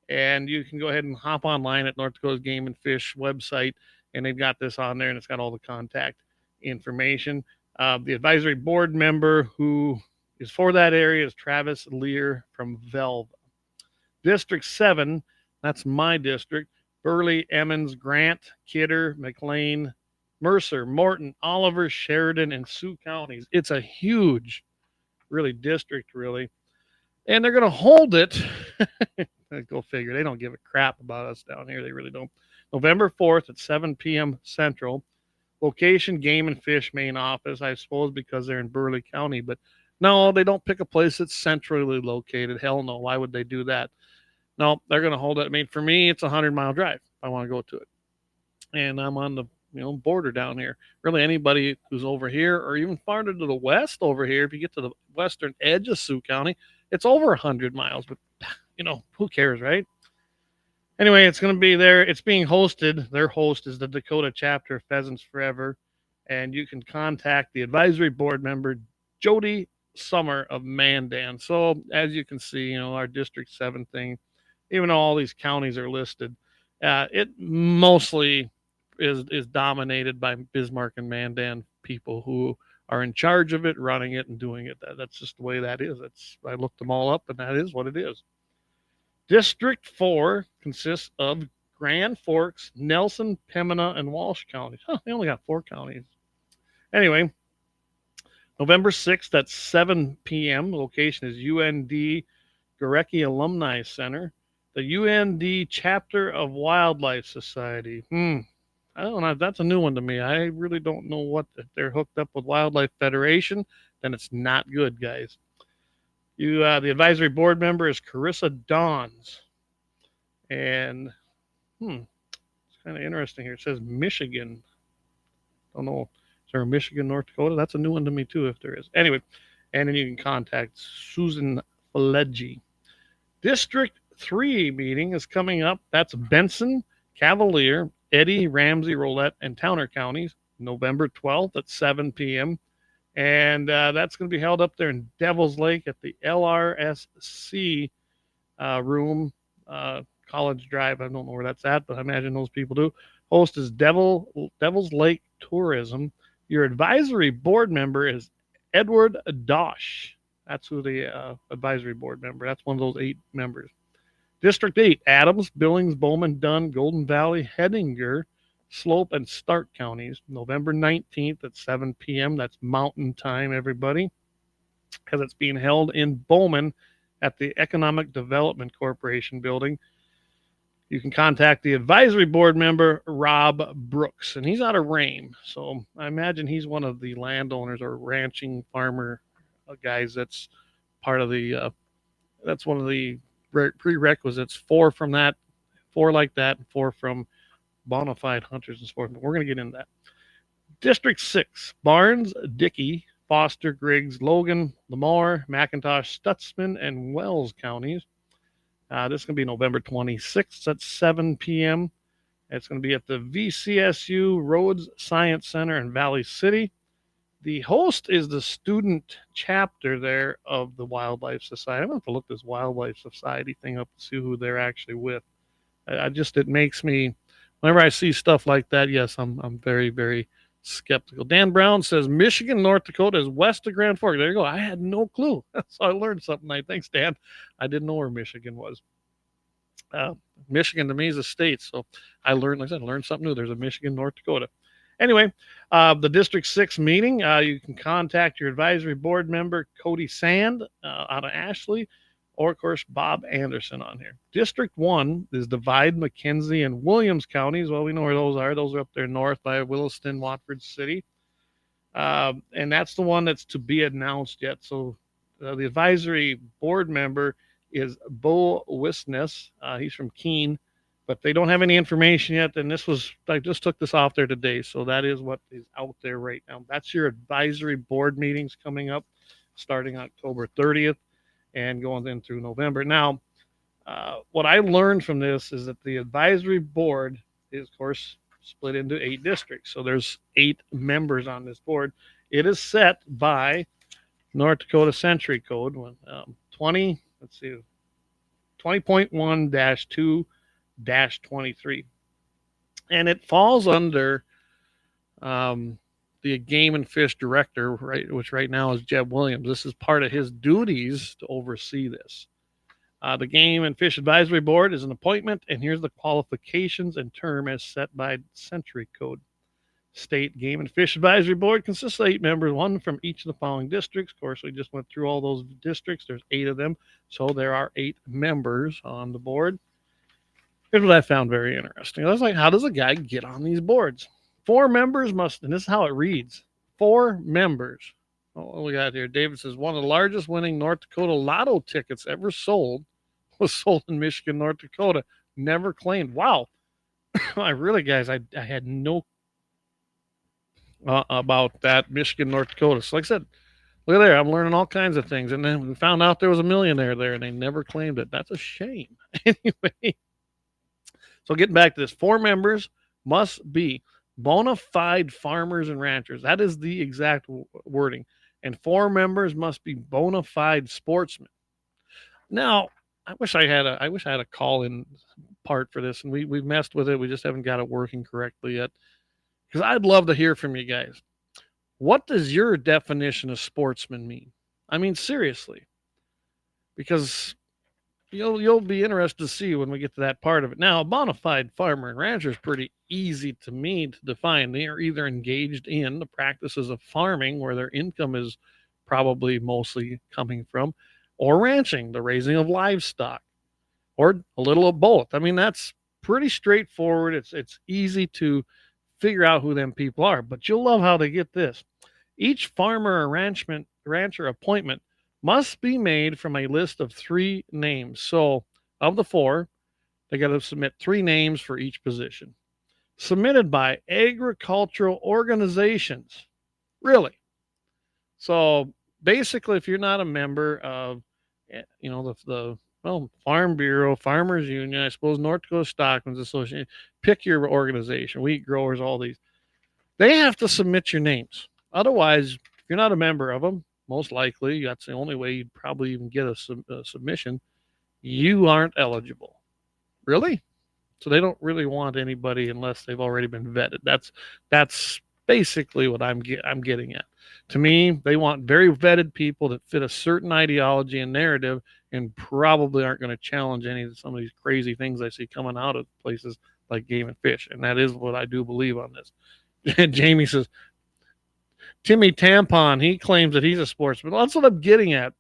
And you can go ahead and hop online at North Dakota's Game and Fish website, and they've got this on there, and it's got all the contact information. The advisory board member who is for that area is Travis Lear from Velva. District 7, that's my district: Burley, Emmons, Grant, Kidder, McLean, Mercer, Morton, Oliver, Sheridan, and Sioux counties. It's a huge, really, district, really. And they're going to hold it. Go figure. They don't give a crap about us down here. They really don't. November 4th at 7 p.m. Central. Location, Game and Fish main office, I suppose, because they're in Burley County. But No, they don't pick a place that's centrally located. Hell no. Why would they do that? No, they're going to hold it. I mean, for me, it's a 100-mile drive. I want to go to it. And I'm on the border down here. Really, anybody who's over here or even farther to the west over here, if you get to the western edge of Sioux County, it's over 100 miles. But, who cares, right? Anyway, it's going to be there. It's being hosted. Their host is the Dakota chapter of Pheasants Forever. And you can contact the advisory board member, Jody Summer of Mandan. So as you can see, our District 7 thing, even though all these counties are listed, it mostly is dominated by Bismarck and Mandan people who are in charge of it, running it, and doing it. That's just the way that is. I looked them all up, and that is what it is. District 4 consists of Grand Forks, Nelson, Pembina, and Walsh counties. They only got 4 counties. Anyway, November 6th at 7 p.m. The location is UND Gorecki Alumni Center. The UND chapter of Wildlife Society. I don't know. That's a new one to me. I really don't know what. If they're hooked up with Wildlife Federation, then it's not good, guys. The advisory board member is Carissa Dawns. And, it's kind of interesting here. It says Michigan. Don't know. Is there a Michigan, North Dakota? That's a new one to me, too, if there is. Anyway, and then you can contact Susan Fleggi. District 3 meeting is coming up. That's Benson, Cavalier, Eddy, Ramsey, Rolette, and Towner counties, November 12th at 7 p.m. And that's going to be held up there in Devil's Lake at the LRSC room, College Drive. I don't know where that's at, but I imagine those people do. Host is Devil's Lake Tourism. Your advisory board member is Edward Dosh. That's who the advisory board member. That's one of those 8 members. District 8, Adams, Billings, Bowman, Dunn, Golden Valley, Hettinger, Slope, and Stark counties, November 19th at 7 p.m. That's Mountain Time, everybody, because it's being held in Bowman at the Economic Development Corporation building. You can contact the advisory board member, Rob Brooks, and he's out of Rame. So I imagine he's one of the landowners or ranching farmer guys that's part of the, that's one of the prerequisites, 4 from that, 4 like that, and 4 from bona fide hunters and sportsmen. We're going to get into that. District 6, Barnes, Dickey, Foster, Griggs, Logan, Lamar, McIntosh, Stutzman, and Wells counties. This is going to be November 26th at 7 p.m. It's going to be at the VCSU Rhodes Science Center in Valley City. The host is the student chapter there of the Wildlife Society. I'm going to have to look this Wildlife Society thing up to see who they're actually with. It makes me, whenever I see stuff like that, yes, I'm very, very skeptical. Dan Brown says Michigan, North Dakota is west of Grand Forks. There you go. I had no clue. So I learned something tonight. Thanks, Dan. I didn't know where Michigan was. Michigan to me is a state. So I learned something new. There's a Michigan, North Dakota. Anyway, the District 6 meeting, you can contact your advisory board member, Cody Sand, out of Ashley, or, of course, Bob Anderson on here. District 1 is Divide, McKenzie, and Williams counties. Well, we know where those are. Those are up there north by Williston, Watford City. And that's the one that's to be announced yet. So the advisory board member is Bo Wisness. He's from Keene. But they don't have any information yet, and I just took this off there today, so that is what is out there right now. That's your advisory board meetings coming up, starting October 30th and going in through November. Now, what I learned from this is that the advisory board is, of course, split into 8 districts, so there's 8 members on this board. It is set by North Dakota Century Code, 20.1-2-23. And it falls under the Game and Fish Director, right, which right now is Jeb Williams. This is part of his duties to oversee this. The Game and Fish Advisory Board is an appointment, and here's the qualifications and term as set by Century Code. State Game and Fish Advisory Board consists of 8 members, 1 from each of the following districts. Of course, we just went through all those districts. There's 8 of them, so there are 8 members on the board. Here's what I found very interesting. I was like, how does a guy get on these boards? 4 members must, and this is how it reads, 4 members what we got here? David says one of the largest winning North Dakota lotto tickets ever sold was sold in Michigan, North Dakota. Never claimed. Wow. I really, guys, I had no about that Michigan, North Dakota. So like I said, look at there. I'm learning all kinds of things. And then we found out there was a millionaire there and they never claimed it. That's a shame. Anyway, so getting back to this, 4 members must be bona fide farmers and ranchers. That is the exact wording. And 4 members must be bona fide sportsmen. Now, I wish I had a call in part for this, and we've messed with it. We just haven't got it working correctly yet. Because I'd love to hear from you guys. What does your definition of sportsman mean? I mean, seriously. Because you'll be interested to see when we get to that part of it. Now, a bona fide farmer and rancher is pretty easy to me to define. They are either engaged in the practices of farming, where their income is probably mostly coming from, or ranching, the raising of livestock, or a little of both. I mean, that's pretty straightforward. It's easy to figure out who them people are, but you'll love how they get this. Each farmer or rancher appointment must be made from a list of 3 names. So, of the 4, they got to submit 3 names for each position. Submitted by agricultural organizations. Really? So, basically, if you're not a member of, the Farm Bureau, Farmers Union, I suppose North Dakota Stockmen's Association, pick your organization, wheat growers, all these. They have to submit your names. Otherwise, if you're not a member of them, most likely, that's the only way you'd probably even get a submission, you aren't eligible. Really? So they don't really want anybody unless they've already been vetted. That's basically what I'm getting at. To me, they want very vetted people that fit a certain ideology and narrative and probably aren't going to challenge some of these crazy things I see coming out of places like Game and Fish. And that is what I do believe on this. Jamie says, Timmy Tampon, he claims that he's a sportsman. Well, that's what I'm getting at.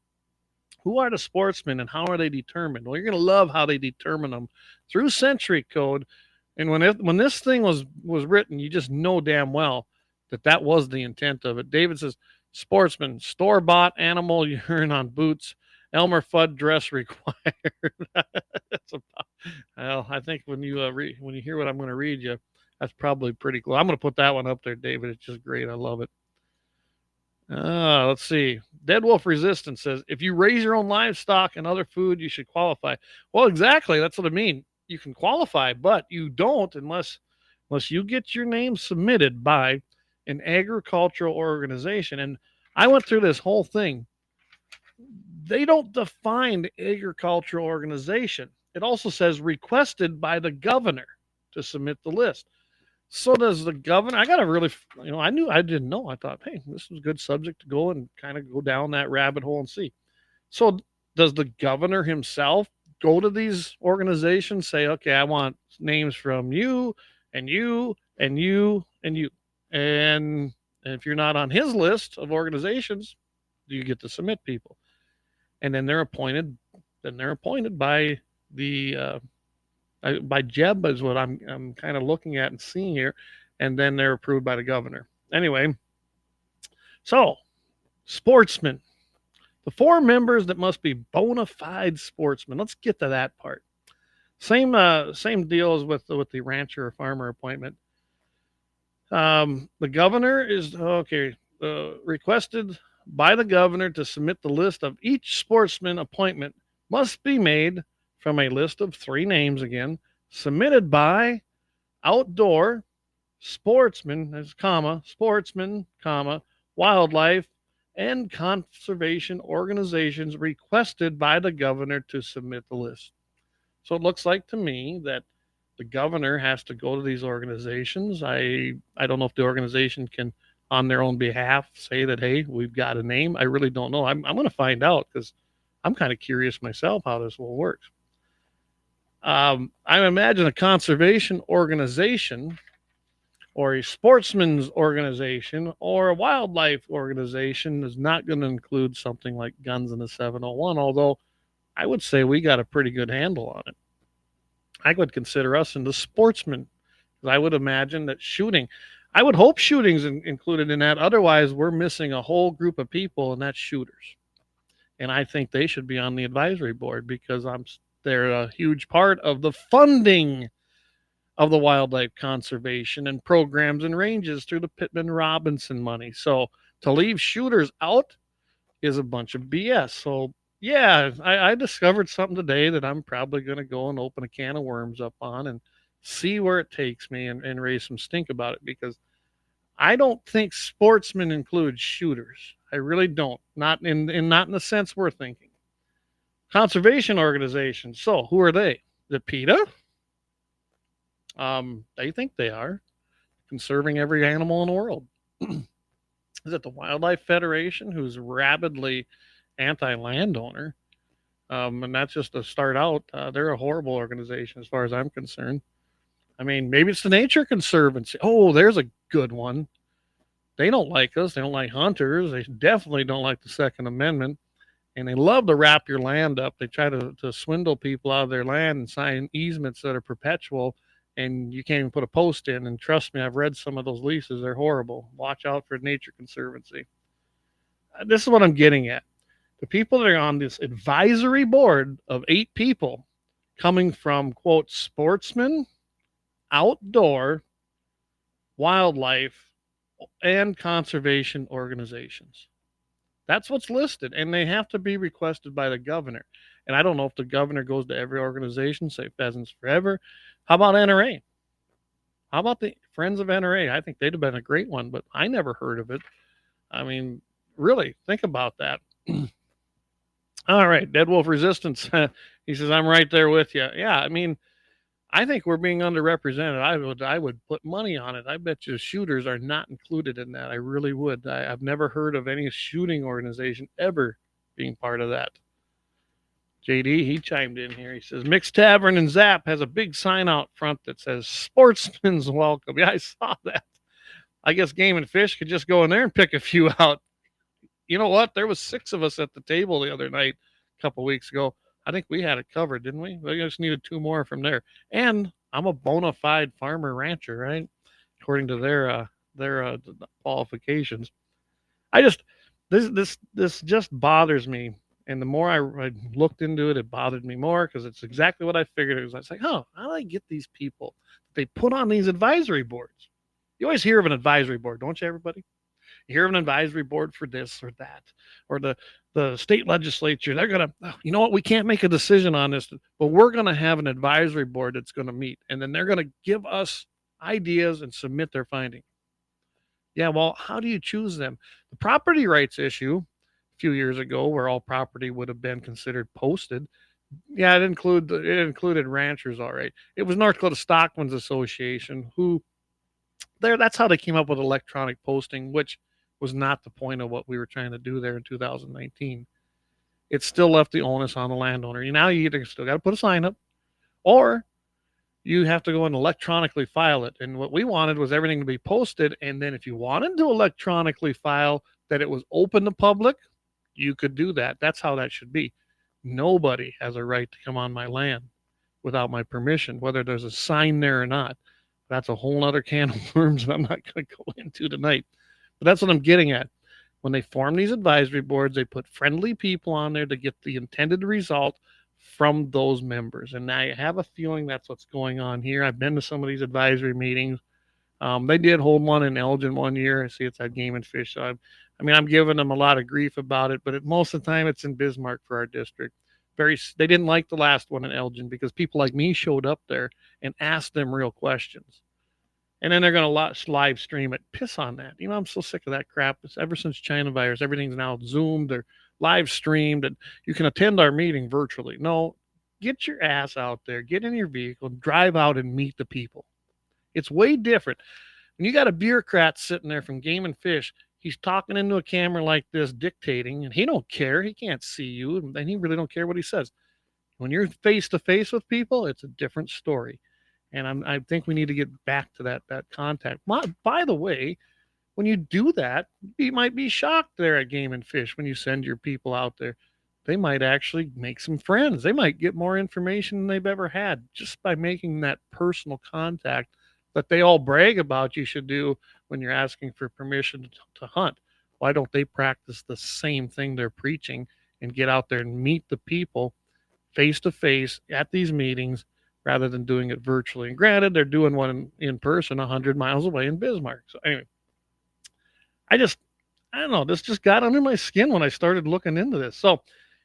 Who are the sportsmen and how are they determined? Well, you're going to love how they determine them through century code. And when this thing was written, you just know damn well that was the intent of it. David says, sportsman, store-bought animal urine on boots, Elmer Fudd dress required. Well, I think when you hear what I'm going to read you, that's probably pretty cool. I'm going to put that one up there, David. It's just great. I love it. Let's see. Dead Wolf Resistance says, if you raise your own livestock and other food, you should qualify. Well, exactly. That's what I mean. You can qualify, but you don't unless you get your name submitted by an agricultural organization. And I went through this whole thing. They don't define the agricultural organization. It also says requested by the governor to submit the list. So does the governor. I got to really, I didn't know. I thought, hey, this was a good subject to go and kind of go down that rabbit hole and see. So does the governor himself go to these organizations, say, okay, I want names from you and you and you and you. And if you're not on his list of organizations, do you get to submit people? And then they're appointed by the by Jeb is what I'm kind of looking at and seeing here, and then they're approved by the governor. Anyway, so sportsmen, the 4 members that must be bona fide sportsmen. Let's get to that part. Same deal as with the rancher or farmer appointment. The governor is requested by the governor to submit the list of each sportsman appointment must be made from a list of 3 names again, submitted by outdoor sportsmen, wildlife, and conservation organizations requested by the governor to submit the list. So it looks like to me that the governor has to go to these organizations. I don't know if the organization can, on their own behalf, say that, hey, we've got a name. I really don't know. I'm going to find out because I'm kind of curious myself how this all works. I imagine a conservation organization or a sportsman's organization or a wildlife organization is not going to include something like guns in the 701, although I would say we got a pretty good handle on it. I would consider us into sportsmen, because I would imagine that shooting, I would hope shootings included in that. Otherwise, we're missing a whole group of people, and that's shooters. And I think they should be on the advisory board because they're a huge part of the funding of the wildlife conservation and programs and ranges through the Pittman Robinson money. So to leave shooters out is a bunch of BS. So yeah, I discovered something today that I'm probably going to go and open a can of worms up on and see where it takes me and raise some stink about it because I don't think sportsmen include shooters. I really don't. Not in the sense we're thinking. Conservation organizations. So who are they? The PETA? They think they are conserving every animal in the world. Is it the Wildlife Federation, who's rabidly anti-landowner? And that's just to start out. They're a horrible organization as far as I'm concerned. I mean, maybe it's the Nature Conservancy. Oh, there's a good one. They don't like us. They don't like hunters. They definitely don't like the Second Amendment. And they love to wrap your land up. They try to swindle people out of their land and sign easements that are perpetual. And you can't even put a post in. And trust me, I've read some of those leases. They're horrible. Watch out for Nature Conservancy. This is what I'm getting at. The people that are on this advisory board of 8 people coming from, quote, sportsmen, outdoor, wildlife, and conservation organizations. That's what's listed, and they have to be requested by the governor. And I don't know if the governor goes to every organization, say Pheasants Forever. How about NRA? How about the Friends of NRA? I think they'd have been a great one, but I never heard of it. I mean, really, think about that. All right, Dead Wolf Resistance. He says, I'm right there with you. Yeah, I mean, I think we're being underrepresented. I would put money on it. I bet you shooters are not included in that. I really would. I've never heard of any shooting organization ever being part of that. JD, he chimed in here. He says, Mixed Tavern and Zap has a big sign out front that says Sportsman's Welcome. Yeah, I saw that. I guess Game and Fish could just go in there and pick a few out. You know what? There was 6 of us at the table the other night, a couple weeks ago. I think we had it covered, didn't we? We just needed 2 more from there. And I'm a bona fide farmer rancher, right? According to their qualifications. I just this just bothers me. And the more I looked into it, it bothered me more because it's exactly what I figured. It was. I was like, oh, how do I get these people? They put on these advisory boards. You always hear of an advisory board, don't you, everybody? You hear of an advisory board for this or that, or the state legislature. They're going to, you know what, we can't make a decision on this, but we're going to have an advisory board that's going to meet. And then they're going to give us ideas and submit their findings. Yeah, well, how do you choose them? The property rights issue a few years ago, where all property would have been considered posted. Yeah, it included ranchers, all right. It was North Dakota Stockmen's Association who that's how they came up with electronic posting, which was not the point of what we were trying to do there in 2019. It still left the onus on the landowner. Now you either still got to put a sign up, or you have to go and electronically file it. And what we wanted was everything to be posted. And then if you wanted to electronically file that it was open to public, you could do that. That's how that should be. Nobody has a right to come on my land without my permission, whether there's a sign there or not. That's a whole other can of worms that I'm not going to go into tonight. But that's what I'm getting at. When they form these advisory boards, they put friendly people on there to get the intended result from those members. And I have a feeling that's what's going on here. I've been to some of these advisory meetings. They did hold one in Elgin one year. I see it's at Game and Fish. So I'm giving them a lot of grief about it, but most of the time it's in Bismarck for our district. They didn't like the last one in Elgin because people like me showed up there and asked them real questions. And then they're going to live stream it. Piss on that. I'm so sick of that crap. It's ever since China virus, everything's now Zoomed or live streamed, and you can attend our meeting virtually. No, get your ass out there, get in your vehicle, drive out and meet the people. It's way different. When you got a bureaucrat sitting there from Game and Fish, he's talking into a camera like this, dictating, and he don't care. He can't see you, and he really don't care what he says. When you're face to face with people, it's a different story. And I think we need to get back to that contact. By the way, when you do that, you might be shocked there at Game and Fish when you send your people out there. They might actually make some friends. They might get more information than they've ever had just by making that personal contact that they all brag about you should do when you're asking for permission to hunt. Why don't they practice the same thing they're preaching and get out there and meet the people face to face at these meetings rather than doing it virtually? And granted, they're doing one in person 100 miles away in Bismarck. So anyway, I just, I don't know, this just got under my skin when I started looking into this. So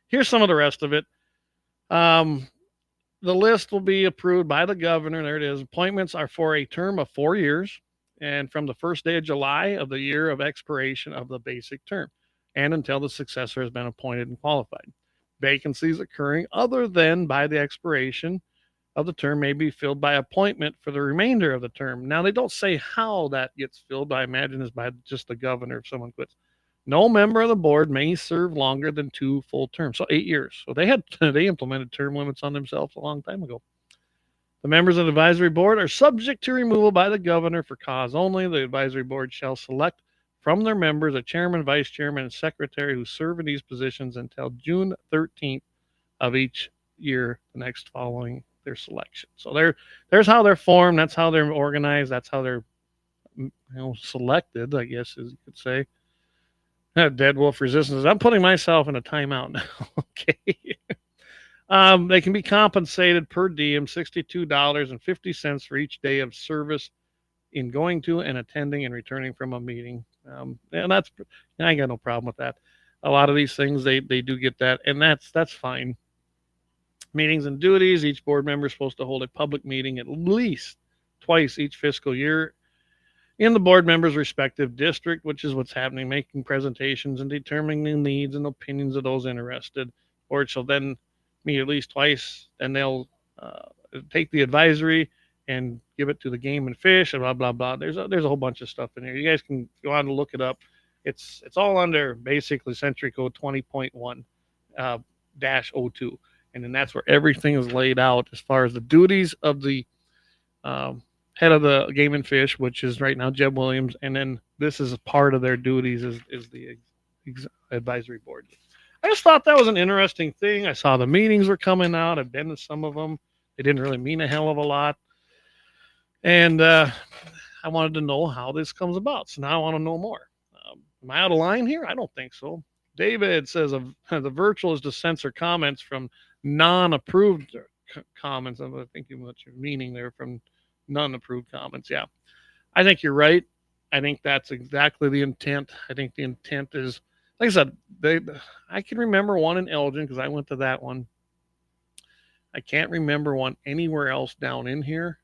here's some of the rest of it. Um, the list will be approved by the governor. There it is. Appointments are for a term of 4 years and from the first day of July of the year of expiration of the basic term and until the successor has been appointed and qualified. Vacancies occurring other than by the expiration of the term may be filled by appointment for the remainder of the term. Now, they don't say how that gets filled, but I imagine is by just the governor if someone quits. No member of the board may serve longer than 2 full terms, so 8 years. So they implemented term limits on themselves a long time ago. The members of the advisory board are subject to removal by the governor for cause only. The advisory board shall select from their members a chairman, vice chairman, and secretary who serve in these positions until June 13th of each year, the next following their selection. So there's how they're formed. That's how they're organized. That's how they're selected, I guess, as you could say. Dead wolf resistance. I'm putting myself in a timeout now. Okay. They can be compensated per diem $62.50 for each day of service in going to and attending and returning from a meeting. And I ain't got no problem with that. A lot of these things they do get that, and that's fine. Meetings and duties. Each board member is supposed to hold a public meeting at least twice each fiscal year in the board member's respective district, which is what's happening, making presentations and determining the needs and opinions of those interested. Board shall then meet at least twice, and they'll take the advisory and give it to the game and fish and blah blah blah. There's a whole bunch of stuff in here. You guys can go on and look it up. It's all under basically Century Code 20.1 -02, and then that's where everything is laid out as far as the duties of the head of the game and fish, which is right now Jeb Williams, and then this is a part of their duties is the advisory board. I just thought that was an interesting thing. I saw the meetings were coming out. I've been to some of them. They didn't really mean a hell of a lot, and I wanted to know how this comes about. So now I want to know more. Am I out of line here? I don't think so. David says the virtual is to censor comments from non-approved comments. I think what you're meaning there from non-approved comments. Yeah, I think you're right. I think that's exactly the intent. I think the intent is, like I said, I can remember one in Elgin because I went to that one. I can't remember one anywhere else down in here,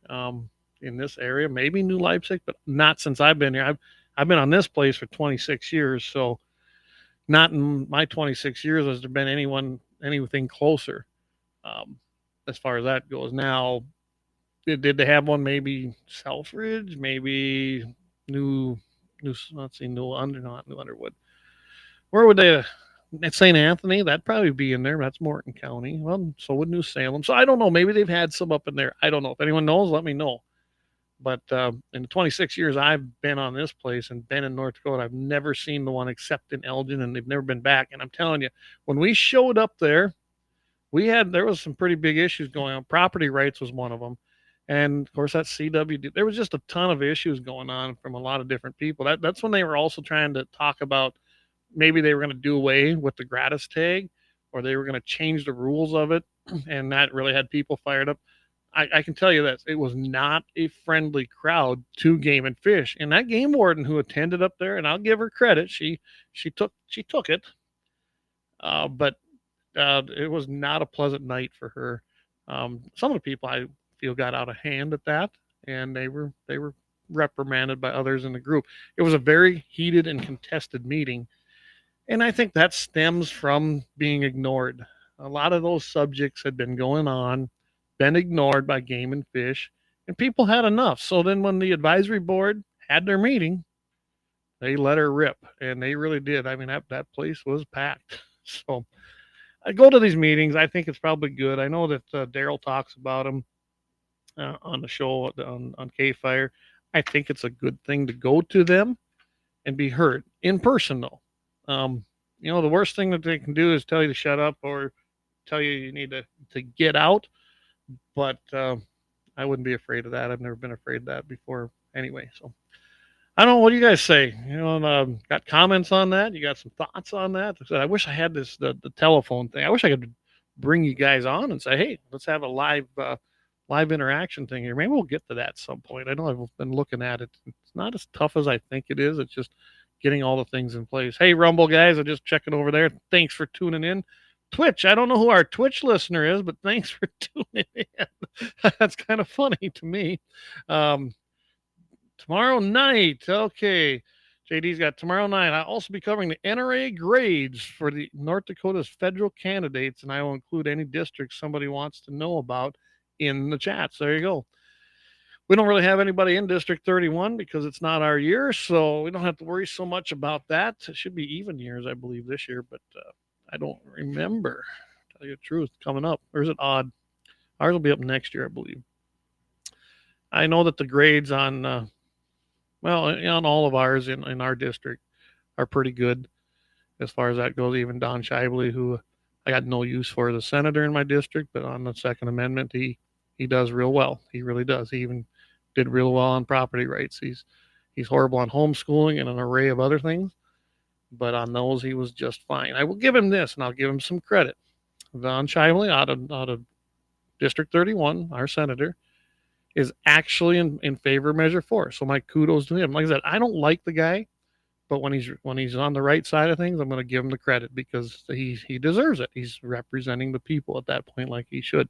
in this area. Maybe New Leipzig, but not since I've been here. I've been on this place for 26 years, so not in my 26 years has there been anything closer, as far as that goes. Now, did they have one? Maybe Selfridge, maybe New Underwood. Where would they? At St. Anthony, that'd probably be in there. That's Morton County. Well, so would New Salem. So I don't know. Maybe they've had some up in there. I don't know. If anyone knows, let me know. But in the 26 years I've been on this place and been in North Dakota, I've never seen the one except in Elgin, and they've never been back. And I'm telling you, when we showed up there, there was some pretty big issues going on. Property rights was one of them. And of course, that CWD, there was just a ton of issues going on from a lot of different people. That's when they were also trying to talk about maybe they were going to do away with the gratis tag, or they were going to change the rules of it. And that really had people fired up. I can tell you that it was not a friendly crowd to game and fish. And that game warden who attended up there, and I'll give her credit, she took it. But it was not a pleasant night for her. Some of the people I feel got out of hand at that, and they were reprimanded by others in the group. It was a very heated and contested meeting, and I think that stems from being ignored. A lot of those subjects had been going on, been ignored by game and fish, and people had enough. So then when the advisory board had their meeting, they let her rip, and they really did. I mean, that place was packed. So I go to these meetings. I think it's probably good. I know that Daryl talks about them on the show on K-Fire. I think it's a good thing to go to them and be heard in person, though. The worst thing that they can do is tell you to shut up or tell you need to get out. But I wouldn't be afraid of that. I've never been afraid of that before anyway. So I don't know. What do you guys say? Got comments on that? You got some thoughts on that? I wish I had the telephone thing. I wish I could bring you guys on and say, hey, let's have a live interaction thing here. Maybe we'll get to that at some point. I know I've been looking at it. It's not as tough as I think it is. It's just getting all the things in place. Hey, Rumble guys, I'm just checking over there. Thanks for tuning in. Twitch, I don't know who our Twitch listener is, but thanks for tuning in. That's kind of funny to me. Tomorrow night, okay. JD's got tomorrow night. I'll also be covering the NRA grades for the North Dakota's federal candidates, and I will include any districts somebody wants to know about in the chats. There you go. We don't really have anybody in District 31 because it's not our year, so we don't have to worry so much about that. It should be even years, I believe, this year, but I don't remember. To tell you the truth, coming up. Or is it odd? Ours will be up next year, I believe. I know that the grades on, on all of ours in our district are pretty good as far as that goes. Even Don Shively, who I got no use for as a senator in my district, but on the Second Amendment, he does real well. He really does. He even did real well on property rights. He's horrible on homeschooling and an array of other things, but on those he was just fine. I will give him this, and I'll give him some credit. Don Shively out of District 31, our senator, is actually in favor of Measure 4. So my kudos to him. Like I said, I don't like the guy, but when he's on the right side of things, I'm going to give him the credit because he deserves it. He's representing the people at that point like he should.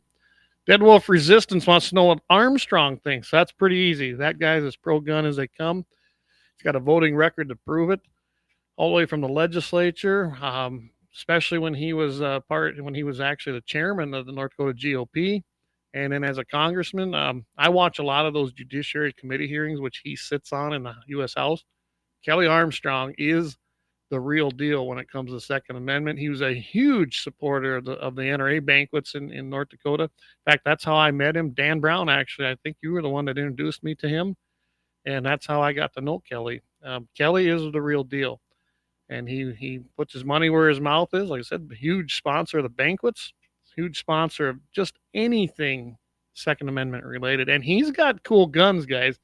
Dead Wolf Resistance wants to know what Armstrong thinks. That's pretty easy. That guy's as pro-gun as they come. He's got a voting record to prove it, all the way from the legislature, especially when he was actually the chairman of the North Dakota GOP, and then as a congressman. I watch a lot of those Judiciary Committee hearings, which he sits on in the U.S. House. Kelly Armstrong is the real deal when it comes to the Second Amendment. He was a huge supporter of the NRA banquets in North Dakota. In fact, that's how I met him. Dan Brown, actually, I think you were the one that introduced me to him, and that's how I got to know Kelly. Kelly is the real deal, and he puts his money where his mouth is. Like I said, huge sponsor of the banquets, huge sponsor of just anything Second Amendment related, and he's got cool guns, guys.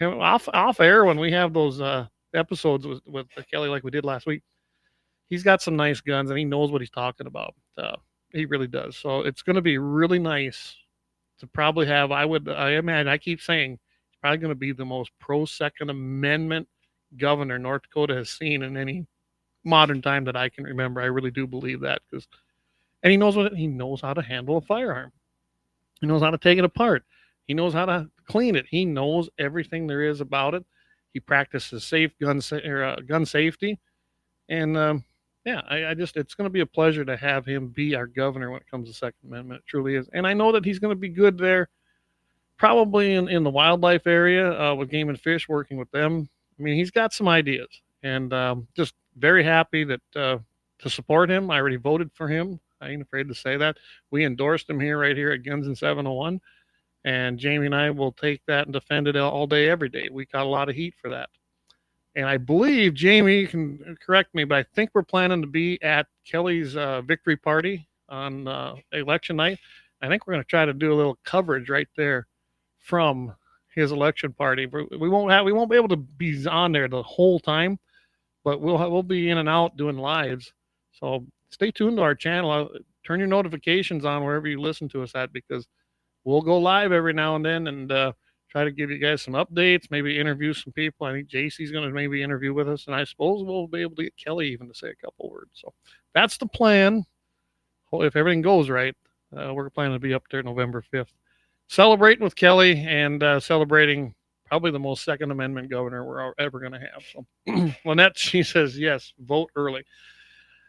Off air when we have those episodes with Kelly like we did last week, he's got some nice guns and he knows what he's talking about. He really does. So it's going to be really nice to probably have. I keep saying he's probably going to be the most pro Second Amendment governor North Dakota has seen in any modern time that I can remember. I really do believe that and he knows how to handle a firearm. He knows how to take it apart. He knows how to clean it. He knows everything there is about it. He practices safe gun safety, and it's going to be a pleasure to have him be our governor when it comes to Second Amendment. It truly is, and I know that he's going to be good there, probably in the wildlife area with Game and Fish, working with them. I mean, he's got some ideas, and just very happy that to support him. I already voted for him. I ain't afraid to say that. We endorsed him right here at G&T701. And Jamie and I will take that and defend it all day, every day. We got a lot of heat for that. And I believe, Jamie, you can correct me, but I think we're planning to be at Kelly's victory party on election night. I think we're going to try to do a little coverage right there from his election party. We won't be able to be on there the whole time, but we'll be in and out doing lives. So stay tuned to our channel. Turn your notifications on wherever you listen to us at, because we'll go live every now and then and try to give you guys some updates, maybe interview some people. I think JC's going to maybe interview with us, and I suppose we'll be able to get Kelly even to say a couple words. So that's the plan. If everything goes right, we're planning to be up there November 5th, celebrating with Kelly and celebrating probably the most Second Amendment governor we're ever going to have. So Lynette, she says, yes, vote early.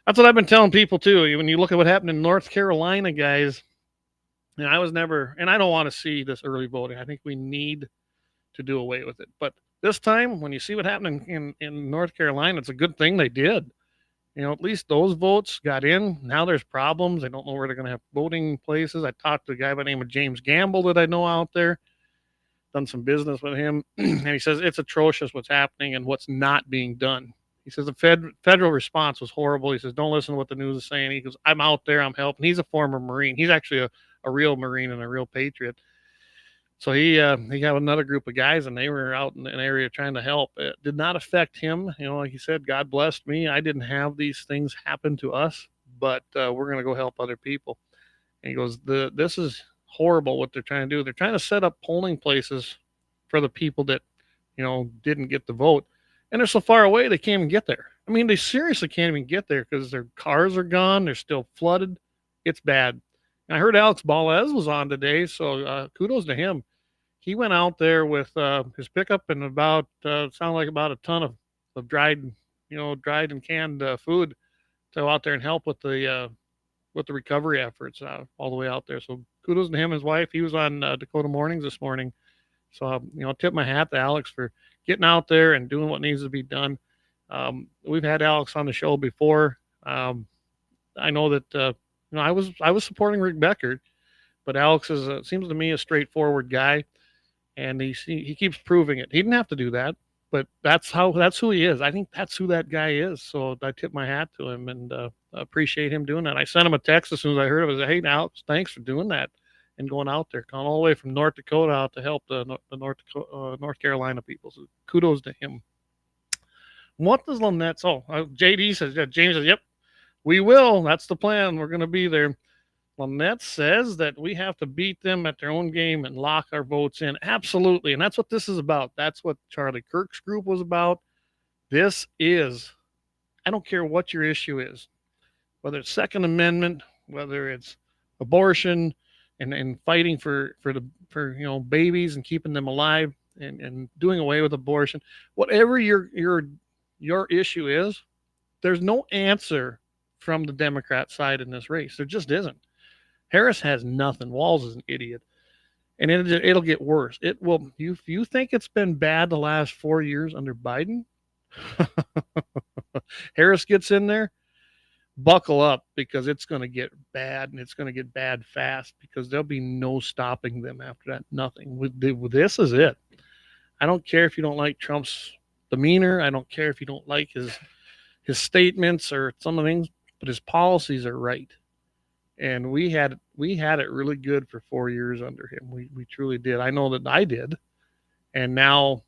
That's what I've been telling people too. When you look at what happened in North Carolina, guys, and I was never, and I don't want to see this early voting. I think we need to do away with it. But this time, when you see what happened in North Carolina, it's a good thing they did. At least those votes got in. Now there's problems. I don't know where they're going to have voting places. I talked to a guy by the name of James Gamble that I know out there, done some business with him. And he says, it's atrocious what's happening and what's not being done. He says the federal response was horrible. He says, don't listen to what the news is saying. He goes, I'm out there, I'm helping. He's a former Marine. He's actually a real Marine and a real patriot. So he got another group of guys, and they were out in an area trying to help. It did not affect him. Like he said, God blessed me. I didn't have these things happen to us, but we're going to go help other people. And he goes, this is horrible what they're trying to do. They're trying to set up polling places for the people that, didn't get the vote. And they're so far away, they can't even get there. I mean, they seriously can't even get there because their cars are gone. They're still flooded. It's bad. And I heard Alex Balez was on today, so kudos to him. He went out there with his pickup and sounded like about a ton of dried, dried and canned food to go out there and help with the recovery efforts all the way out there. So kudos to him and his wife. He was on Dakota Mornings this morning. So, tip my hat to Alex for getting out there and doing what needs to be done. We've had Alex on the show before. I know that, I was supporting Rick Beckert, but Alex seems to me a straightforward guy, and he keeps proving it. He didn't have to do that, but that's who he is. I think that's who that guy is. So I tip my hat to him and appreciate him doing that. I sent him a text as soon as I heard it. I said, "Hey, Alex, thanks for doing that and going out there, coming all the way from North Dakota out to help the North Carolina people." So kudos to him. What does Lynette? JD says, yeah, James says, "Yep, we will. That's the plan. We're going to be there." Lynette says that we have to beat them at their own game and lock our votes in. Absolutely. And that's what this is about. That's what Charlie Kirk's group was about. I don't care what your issue is, whether it's Second Amendment, whether it's abortion and fighting for babies and keeping them alive and doing away with abortion, whatever your issue is, there's no answer from the Democrat side in this race. There just isn't. Harris has nothing. Walz is an idiot. And it'll get worse. It will. If you think it's been bad the last 4 years under Biden, Harris gets in there, buckle up, because it's going to get bad, and it's going to get bad fast, because there'll be no stopping them after that. Nothing. This is it. I don't care if you don't like Trump's demeanor. I don't care if you don't like his statements or some of the things, but his policies are right. And we had it really good for 4 years under him. We truly did. I know that I did. And now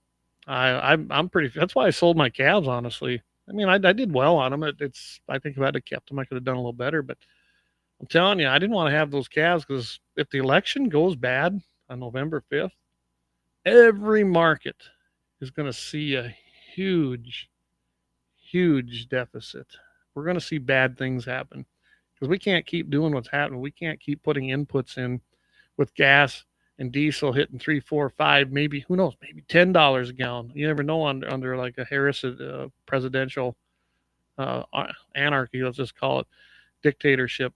I'm pretty, that's why I sold my calves, honestly. I mean, I did well on them. I think if I had kept them, I could have done a little better, but I'm telling you, I didn't want to have those calves, because if the election goes bad on November 5th, every market is going to see a huge, huge deficit. We're going to see bad things happen, because we can't keep doing what's happening. We can't keep putting inputs in with gas and diesel hitting 3, 4, 5, maybe, who knows, maybe $10 a gallon. You never know under like a Harris presidential anarchy, let's just call it, dictatorship,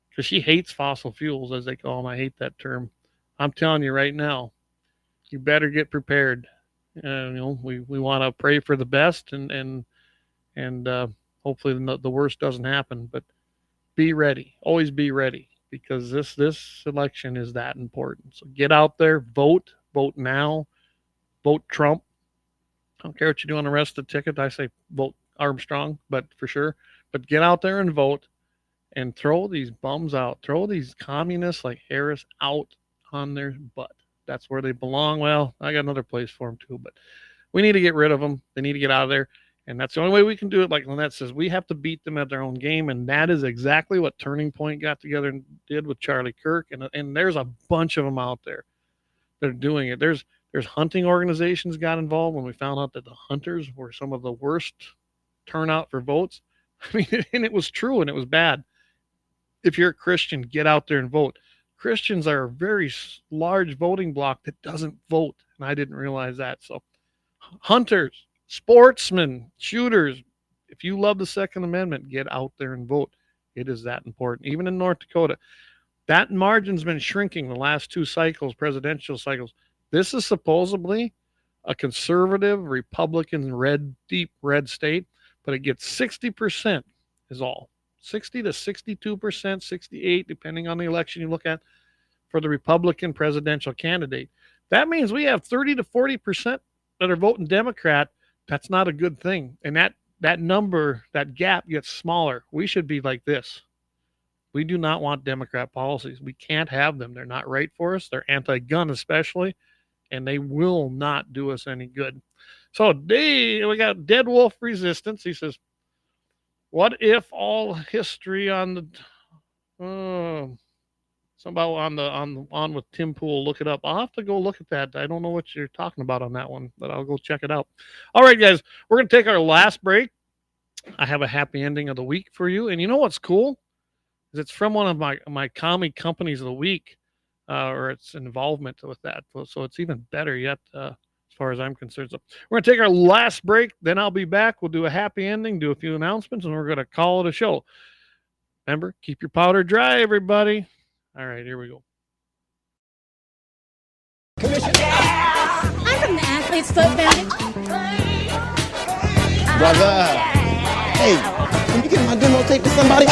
because she hates fossil fuels, as they call them. I hate that term. I'm telling you right now, you better get prepared. We want to pray for the best and hopefully the worst doesn't happen, but be ready. Always be ready, because this election is that important. So get out there, vote now, vote Trump. I don't care what you do on the rest of the ticket. I say vote Armstrong, but for sure. But get out there and vote, and throw these bums out. Throw these communists like Harris out on their butt. That's where they belong. Well, I got another place for them too, but we need to get rid of them. They need to get out of there. And that's the only way we can do it. Like Lynette says, we have to beat them at their own game. And that is exactly what Turning Point got together and did with Charlie Kirk. And there's a bunch of them out there that are doing it. There's hunting organizations got involved when we found out that the hunters were some of the worst turnout for votes. I mean, and it was true, and it was bad. If you're a Christian, get out there and vote. Christians are a very large voting bloc that doesn't vote. And I didn't realize that. So hunters, sportsmen, shooters, if you love the Second Amendment, get out there and vote. It is that important. Even in North Dakota, that margin's been shrinking the last 2 cycles, presidential cycles. This is supposedly a conservative, Republican, deep red state, but it gets 60% is all. 60 to 62%, 68, depending on the election you look at, for the Republican presidential candidate. That means we have 30 to 40% that are voting Democrat. That's not a good thing. And that number, that gap gets smaller. We should be like this. We do not want Democrat policies. We can't have them. They're not right for us. They're anti-gun especially, and they will not do us any good. So we got Dead Wolf Resistance. He says, what if all history on the somehow on with Tim Pool, look it up. I'll have to go look at that. I don't know what you're talking about on that one, but I'll go check it out. All right, guys, we're gonna take our last break. I have a happy ending of the week for you, and you know what's cool? Is it's from one of my commie companies of the week, or its involvement with that. So it's even better yet, as far as I'm concerned. So we're gonna take our last break, then I'll be back. We'll do a happy ending, do a few announcements, and we're gonna call it a show. Remember, keep your powder dry, everybody. All right, here we go. I'm from the Athlete's Foot Foundation. Brother. Hey, can you get my demo tape to somebody?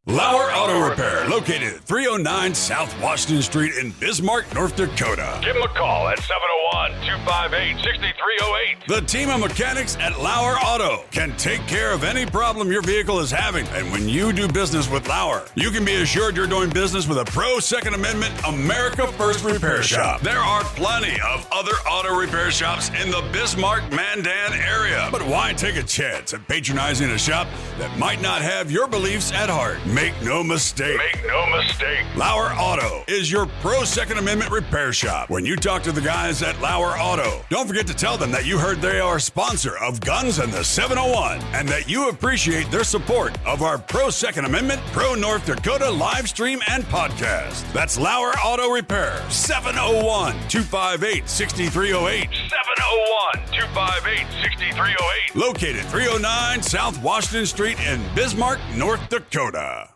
Lauer Auto Repair, located at 309 South Washington Street in Bismarck, North Dakota. Give them a call at 701-258-6308. The team of mechanics at Lauer Auto can take care of any problem your vehicle is having. And when you do business with Lauer, you can be assured you're doing business with a pro Second Amendment America First repair shop. There are plenty of other auto repair shops in the Bismarck-Mandan area. But why take a chance at patronizing a shop that might not have your beliefs at heart? Make no mistake. Lauer Auto is your pro Second Amendment repair shop. When you talk to the guys at Lauer Auto, don't forget to tell them that you heard they are a sponsor of Guns and the 701 and that you appreciate their support of our pro Second Amendment, pro North Dakota live stream and podcast. That's Lauer Auto Repair, 701-258-6308. 701-258-6308. Located 309 South Washington Street in Bismarck, North Dakota.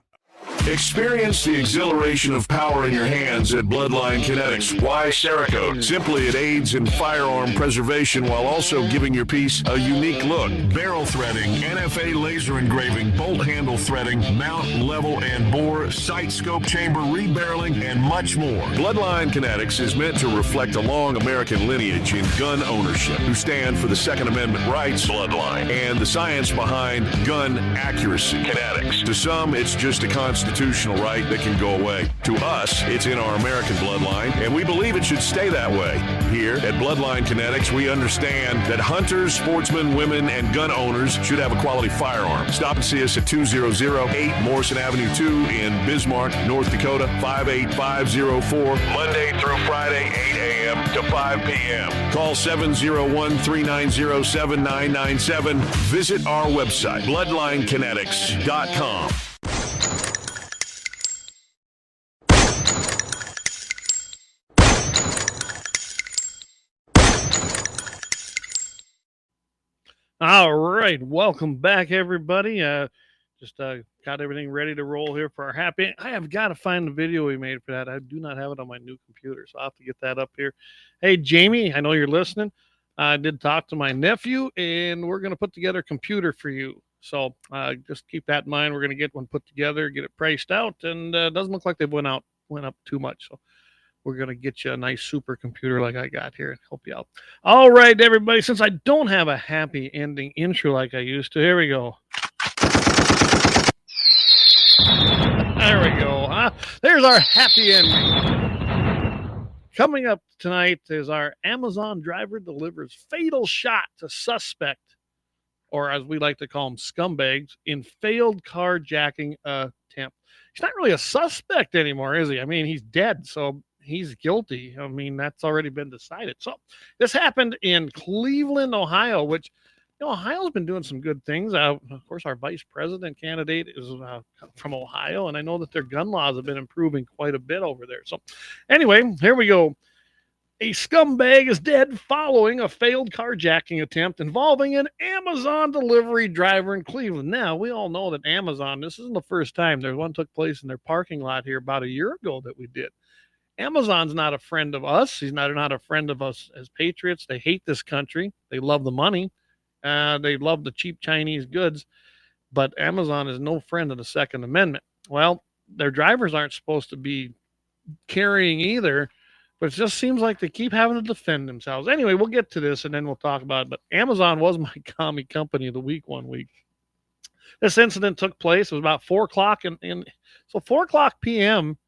Experience the exhilaration of power in your hands at Bloodline Kinetics. Why Cerakote? Simply, it aids in firearm preservation while also giving your piece a unique look. Barrel threading, NFA laser engraving, bolt handle threading, mount, level, and bore, sight scope chamber rebarreling, and much more. Bloodline Kinetics is meant to reflect a long American lineage in gun ownership, who stand for the Second Amendment rights, Bloodline, and the science behind gun accuracy, Kinetics. To some, it's just a constitutional right that can go away. To us, it's in our American bloodline, and we believe it should stay that way. Here at Bloodline Kinetics, we understand that hunters, sportsmen, women, and gun owners should have a quality firearm. Stop and see us at 2008 Morrison Avenue 2 in Bismarck, North Dakota, 58504, Monday through Friday, 8 a.m. to 5 p.m. Call 701-390-7997. Visit our website, bloodlinekinetics.com. All right, welcome back, everybody. Just got everything ready to roll here for our happy. I have got to find the video we made for that. I do not have it on my new computer, so I'll have to get that up here. Hey, Jamie, I know you're listening. I did talk to my nephew, and we're going to put together a computer for you. So just keep that in mind. We're going to get one put together, get it priced out, and it doesn't look like they went up too much. So we're going to get you a nice supercomputer like I got here and help you out. All right, everybody, since I don't have a happy ending intro like I used to, here we go. There we go. There's our happy ending. Coming up tonight is our Amazon driver delivers fatal shot to suspect, or as we like to call them, scumbags, in failed carjacking attempt. He's not really a suspect anymore, is he? I mean, he's dead, so he's guilty. I mean, that's already been decided. So this happened in Cleveland, Ohio, which, you know, Ohio's been doing some good things. Of course, our vice president candidate is from Ohio, and I know that their gun laws have been improving quite a bit over there. So anyway, here we go. A scumbag is dead following a failed carjacking attempt involving an Amazon delivery driver in Cleveland. Now, we all know that Amazon, this isn't the first time. There's one took place in their parking lot here about a year ago that we did. Amazon's not a friend of us. He's not a friend of us as patriots. They hate this country. They love the money. They love the cheap Chinese goods. But Amazon is no friend of the Second Amendment. Well, their drivers aren't supposed to be carrying either, but it just seems like they keep having to defend themselves. Anyway, we'll get to this and then we'll talk about it. But Amazon was my commie company of the week one week. This incident took place. It was about 4 o'clock. So 4 o'clock p.m.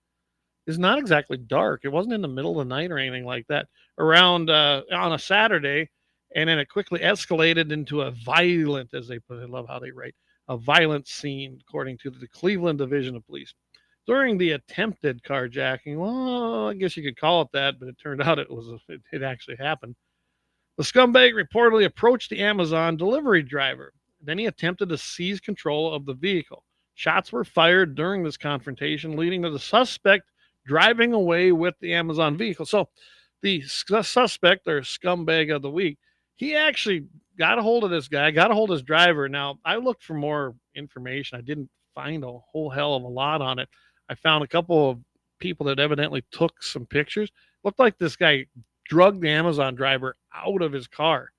is not exactly dark. It wasn't in the middle of the night or anything like that. Around on a Saturday, and then it quickly escalated into a violent, as they put it, I love how they write, a violent scene, according to the Cleveland Division of Police. During the attempted carjacking, well, I guess you could call it that, but it turned out it actually happened. The scumbag reportedly approached the Amazon delivery driver. Then he attempted to seize control of the vehicle. Shots were fired during this confrontation, leading to the suspect driving away with the Amazon vehicle. So the suspect, or scumbag of the week, he actually got a hold of this guy, got a hold of his driver. Now, I looked for more information. I didn't find a whole hell of a lot on it. I found a couple of people that evidently took some pictures. Looked like this guy drugged the Amazon driver out of his car.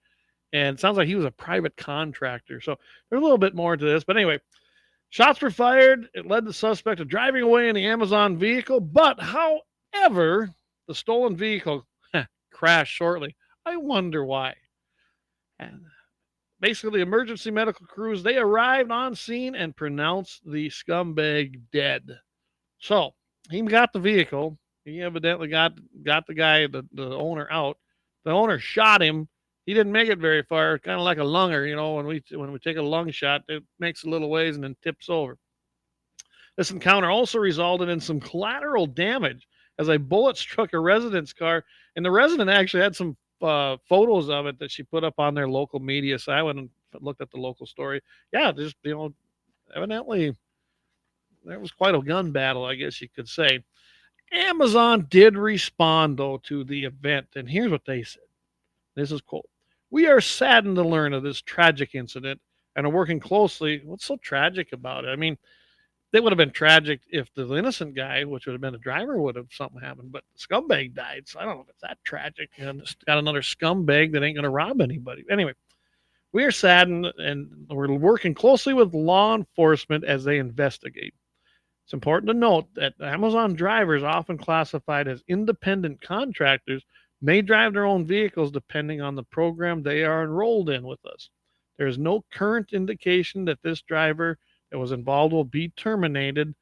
And it sounds like he was a private contractor. So there's a little bit more to this. But anyway, shots were fired. It led the suspect to driving away in the Amazon vehicle. But however, the stolen vehicle crashed shortly. I wonder why. And basically, the emergency medical crews, they arrived on scene and pronounced the scumbag dead. So he got the vehicle. He evidently got the guy, the owner, out. The owner shot him. He didn't make it very far, kind of like a lunger, when we take a lung shot, it makes a little ways and then tips over. This encounter also resulted in some collateral damage as a bullet struck a resident's car, and the resident actually had some photos of it that she put up on their local media. So I went and looked at the local story. Yeah, just evidently there was quite a gun battle, I guess you could say. Amazon did respond, though, to the event, and here's what they said. This is quote: "We are saddened to learn of this tragic incident and are working closely." What's so tragic about it? I mean, it would have been tragic if the innocent guy, which would have been a driver, would have something happened, but the scumbag died. So I don't know if it's that tragic. And it's got another scumbag that ain't going to rob anybody. Anyway, we are saddened and we're working closely with law enforcement as they investigate. It's important to note that Amazon drivers, often classified as independent contractors, may drive their own vehicles depending on the program they are enrolled in with us. There is no current indication that this driver that was involved will be terminated.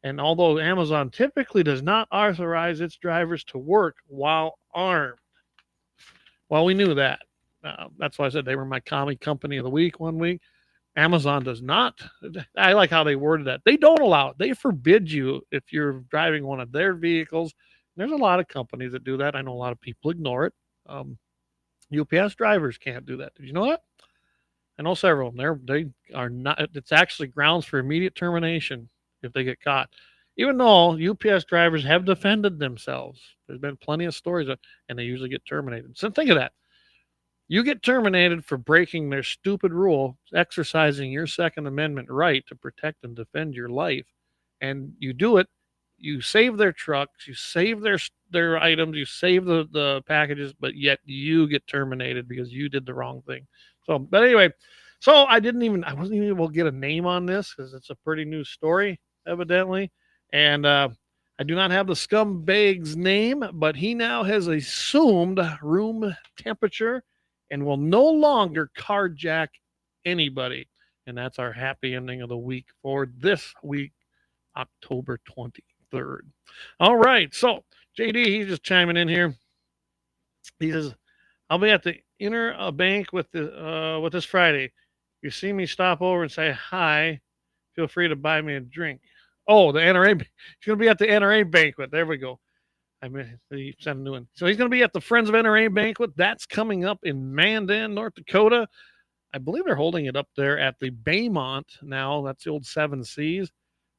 And although Amazon typically does not authorize its drivers to work while armed, well, we knew that. That's why I said they were my commie company of the week one week. Amazon does not. I like how they worded that. They don't allow it. They forbid you if you're driving one of their vehicles. There's a lot of companies that do that. I know a lot of people ignore it. UPS drivers can't do that. Did you know that? I know several of them. They are not. It's actually grounds for immediate termination if they get caught. Even though UPS drivers have defended themselves, there's been plenty of stories, and they usually get terminated. So think of that. You get terminated for breaking their stupid rule, exercising your Second Amendment right to protect and defend your life, and you do it. You save their trucks, you save their items, you save the packages, but yet you get terminated because you did the wrong thing. So, but anyway, so I wasn't even able to get a name on this because it's a pretty new story, evidently, and I do not have the scumbag's name, but he now has assumed room temperature and will no longer carjack anybody. And that's our happy ending of the week for this week, October 23rd. All right. So JD, he's just chiming in here. He says, "I'll be at the inner bank with this Friday. If you see me, stop over and say hi. Feel free to buy me a drink." Oh, the NRA. He's going to be at the NRA banquet. There we go. I mean, he sent a new one. So he's going to be at the Friends of NRA banquet. That's coming up in Mandan, North Dakota. I believe they're holding it up there at the Baymont now. That's the old Seven Seas.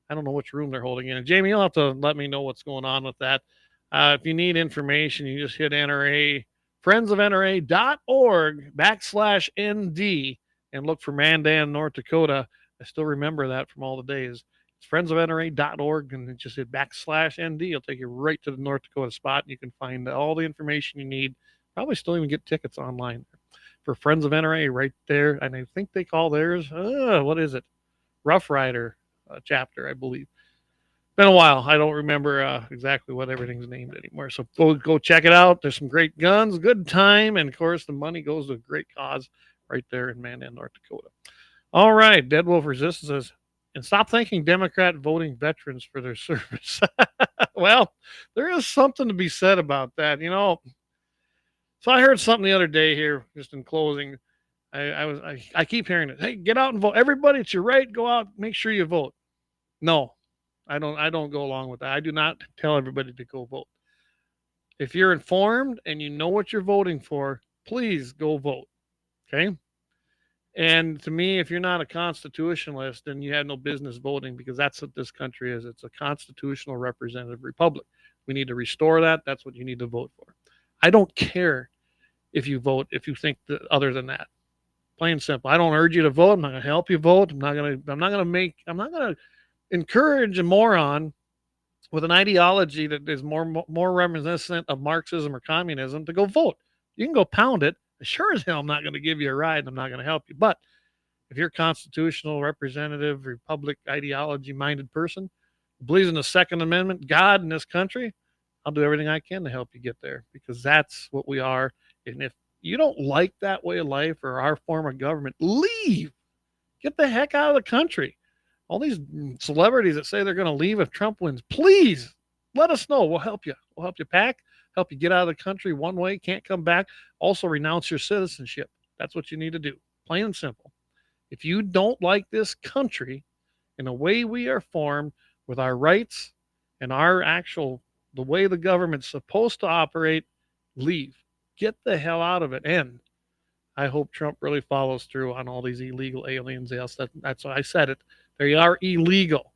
I don't know which room they're holding in. Jamie, you'll have to let me know what's going on with that. If you need information, you just hit NRA, friendsofnra.org/ND and look for Mandan, North Dakota. I still remember that from all the days. It's friendsofnra.org and just hit /ND. It'll take you right to the North Dakota spot. And you can find all the information you need. Probably still even get tickets online for Friends of NRA right there. And I think they call theirs, what is it? Rough Rider chapter, I believe. Been a while. I don't remember exactly what everything's named anymore. So go check it out. There's some great guns, good time. And of course, the money goes to a great cause right there in Mandan, North Dakota. All right. Dead Wolf Resistance says, and stop thanking Democrat voting veterans for their service. Well, there is something to be said about that. So I heard something the other day here, just in closing. I keep hearing it. Hey, get out and vote. Everybody, it's your right. Go out, make sure you vote. No, I don't go along with that. I do not tell everybody to go vote. If you're informed and you know what you're voting for, please go vote. Okay. And to me, if you're not a constitutionalist, then you have no business voting, because that's what this country is. It's a constitutional representative republic. We need to restore that. That's what you need to vote for. I don't care if you vote if you think that other than that. Plain and simple. I don't urge you to vote. I'm not going to help you vote. I'm not going to encourage a moron with an ideology that is more reminiscent of Marxism or communism to go vote. You can go pound it. Sure as hell, I'm not going to give you a ride, and I'm not going to help you. But if you're a constitutional representative, republic ideology minded person, believes in the Second Amendment, God in this country, I'll do everything I can to help you get there, because that's what we are. And if you don't like that way of life or our form of government, leave. Get the heck out of the country. All these celebrities that say they're going to leave if Trump wins, please let us know. We'll help you. We'll help you pack, help you get out of the country one way, can't come back. Also, renounce your citizenship. That's what you need to do. Plain and simple. If you don't like this country and the way we are formed with our rights and the way the government's supposed to operate, leave. Get the hell out of it. And I hope Trump really follows through on all these illegal aliens. Yes, that's why I said it. They are illegal.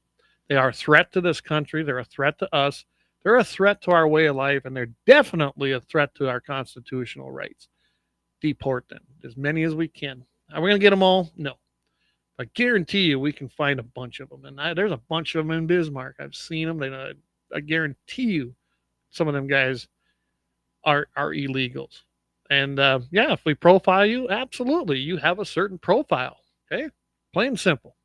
They are a threat to this country. They're a threat to us. They're a threat to our way of life, and they're definitely a threat to our constitutional rights. Deport them, as many as we can. Are we going to get them all? No. I guarantee you we can find a bunch of them. And there's a bunch of them in Bismarck. I've seen them. I guarantee you some of them guys are illegals. And yeah, if we profile you, absolutely. You have a certain profile. Okay. Plain and simple.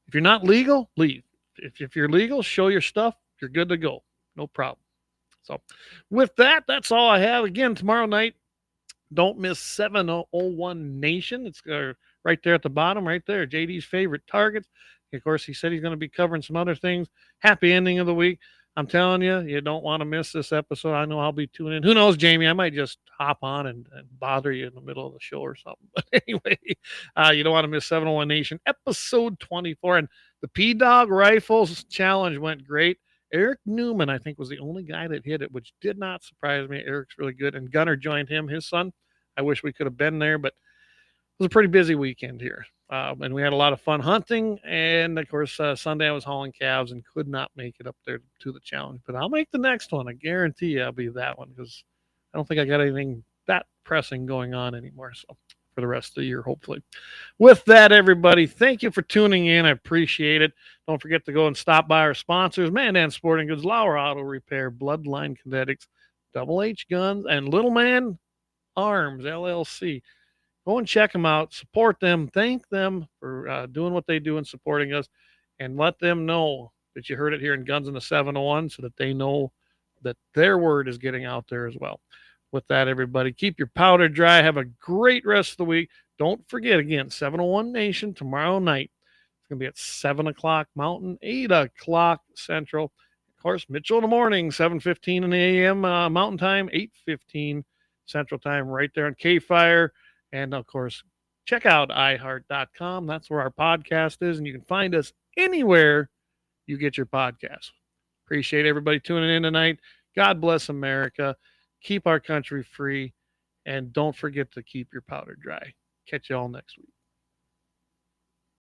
If you're not legal, leave. If you're legal, show your stuff. You're good to go. No problem. So with that, that's all I have. Again, tomorrow night, don't miss 701 Nation. It's right there at the bottom, right there. JD's favorite targets. Of course, he said he's going to be covering some other things. Happy ending of the week. I'm telling you, you don't want to miss this episode. I know I'll be tuning in. Who knows, Jamie? I might just hop on and bother you in the middle of the show or something. But anyway, you don't want to miss 701 Nation, episode 24. And the P-Dog Rifles Challenge went great. Eric Newman, I think, was the only guy that hit it, which did not surprise me. Eric's really good. And Gunner joined him, his son. I wish we could have been there, but it was a pretty busy weekend here. And we had a lot of fun hunting. And of course, Sunday I was hauling calves and could not make it up there to the challenge. But I'll make the next one. I guarantee you I'll be that one, because I don't think I got anything that pressing going on anymore. So for the rest of the year, hopefully. With that, everybody, thank you for tuning in. I appreciate it. Don't forget to go and stop by our sponsors, Mandan Sporting Goods, Lauer Auto Repair, Bloodline Kinetics, Double H Guns, and Little Man Arms, LLC. Go and check them out. Support them. Thank them for doing what they do and supporting us. And let them know that you heard it here in Guns in the 701, so that they know that their word is getting out there as well. With that, everybody, keep your powder dry. Have a great rest of the week. Don't forget, again, 701 Nation tomorrow night. It's going to be at 7 o'clock Mountain, 8 o'clock Central. Of course, Mitchell in the morning, 7:15 in the a.m. Mountain Time, 8:15 Central Time, right there on K-Fire. And, of course, check out iHeart.com. That's where our podcast is, and you can find us anywhere you get your podcast. Appreciate everybody tuning in tonight. God bless America. Keep our country free, and don't forget to keep your powder dry. Catch you all next week.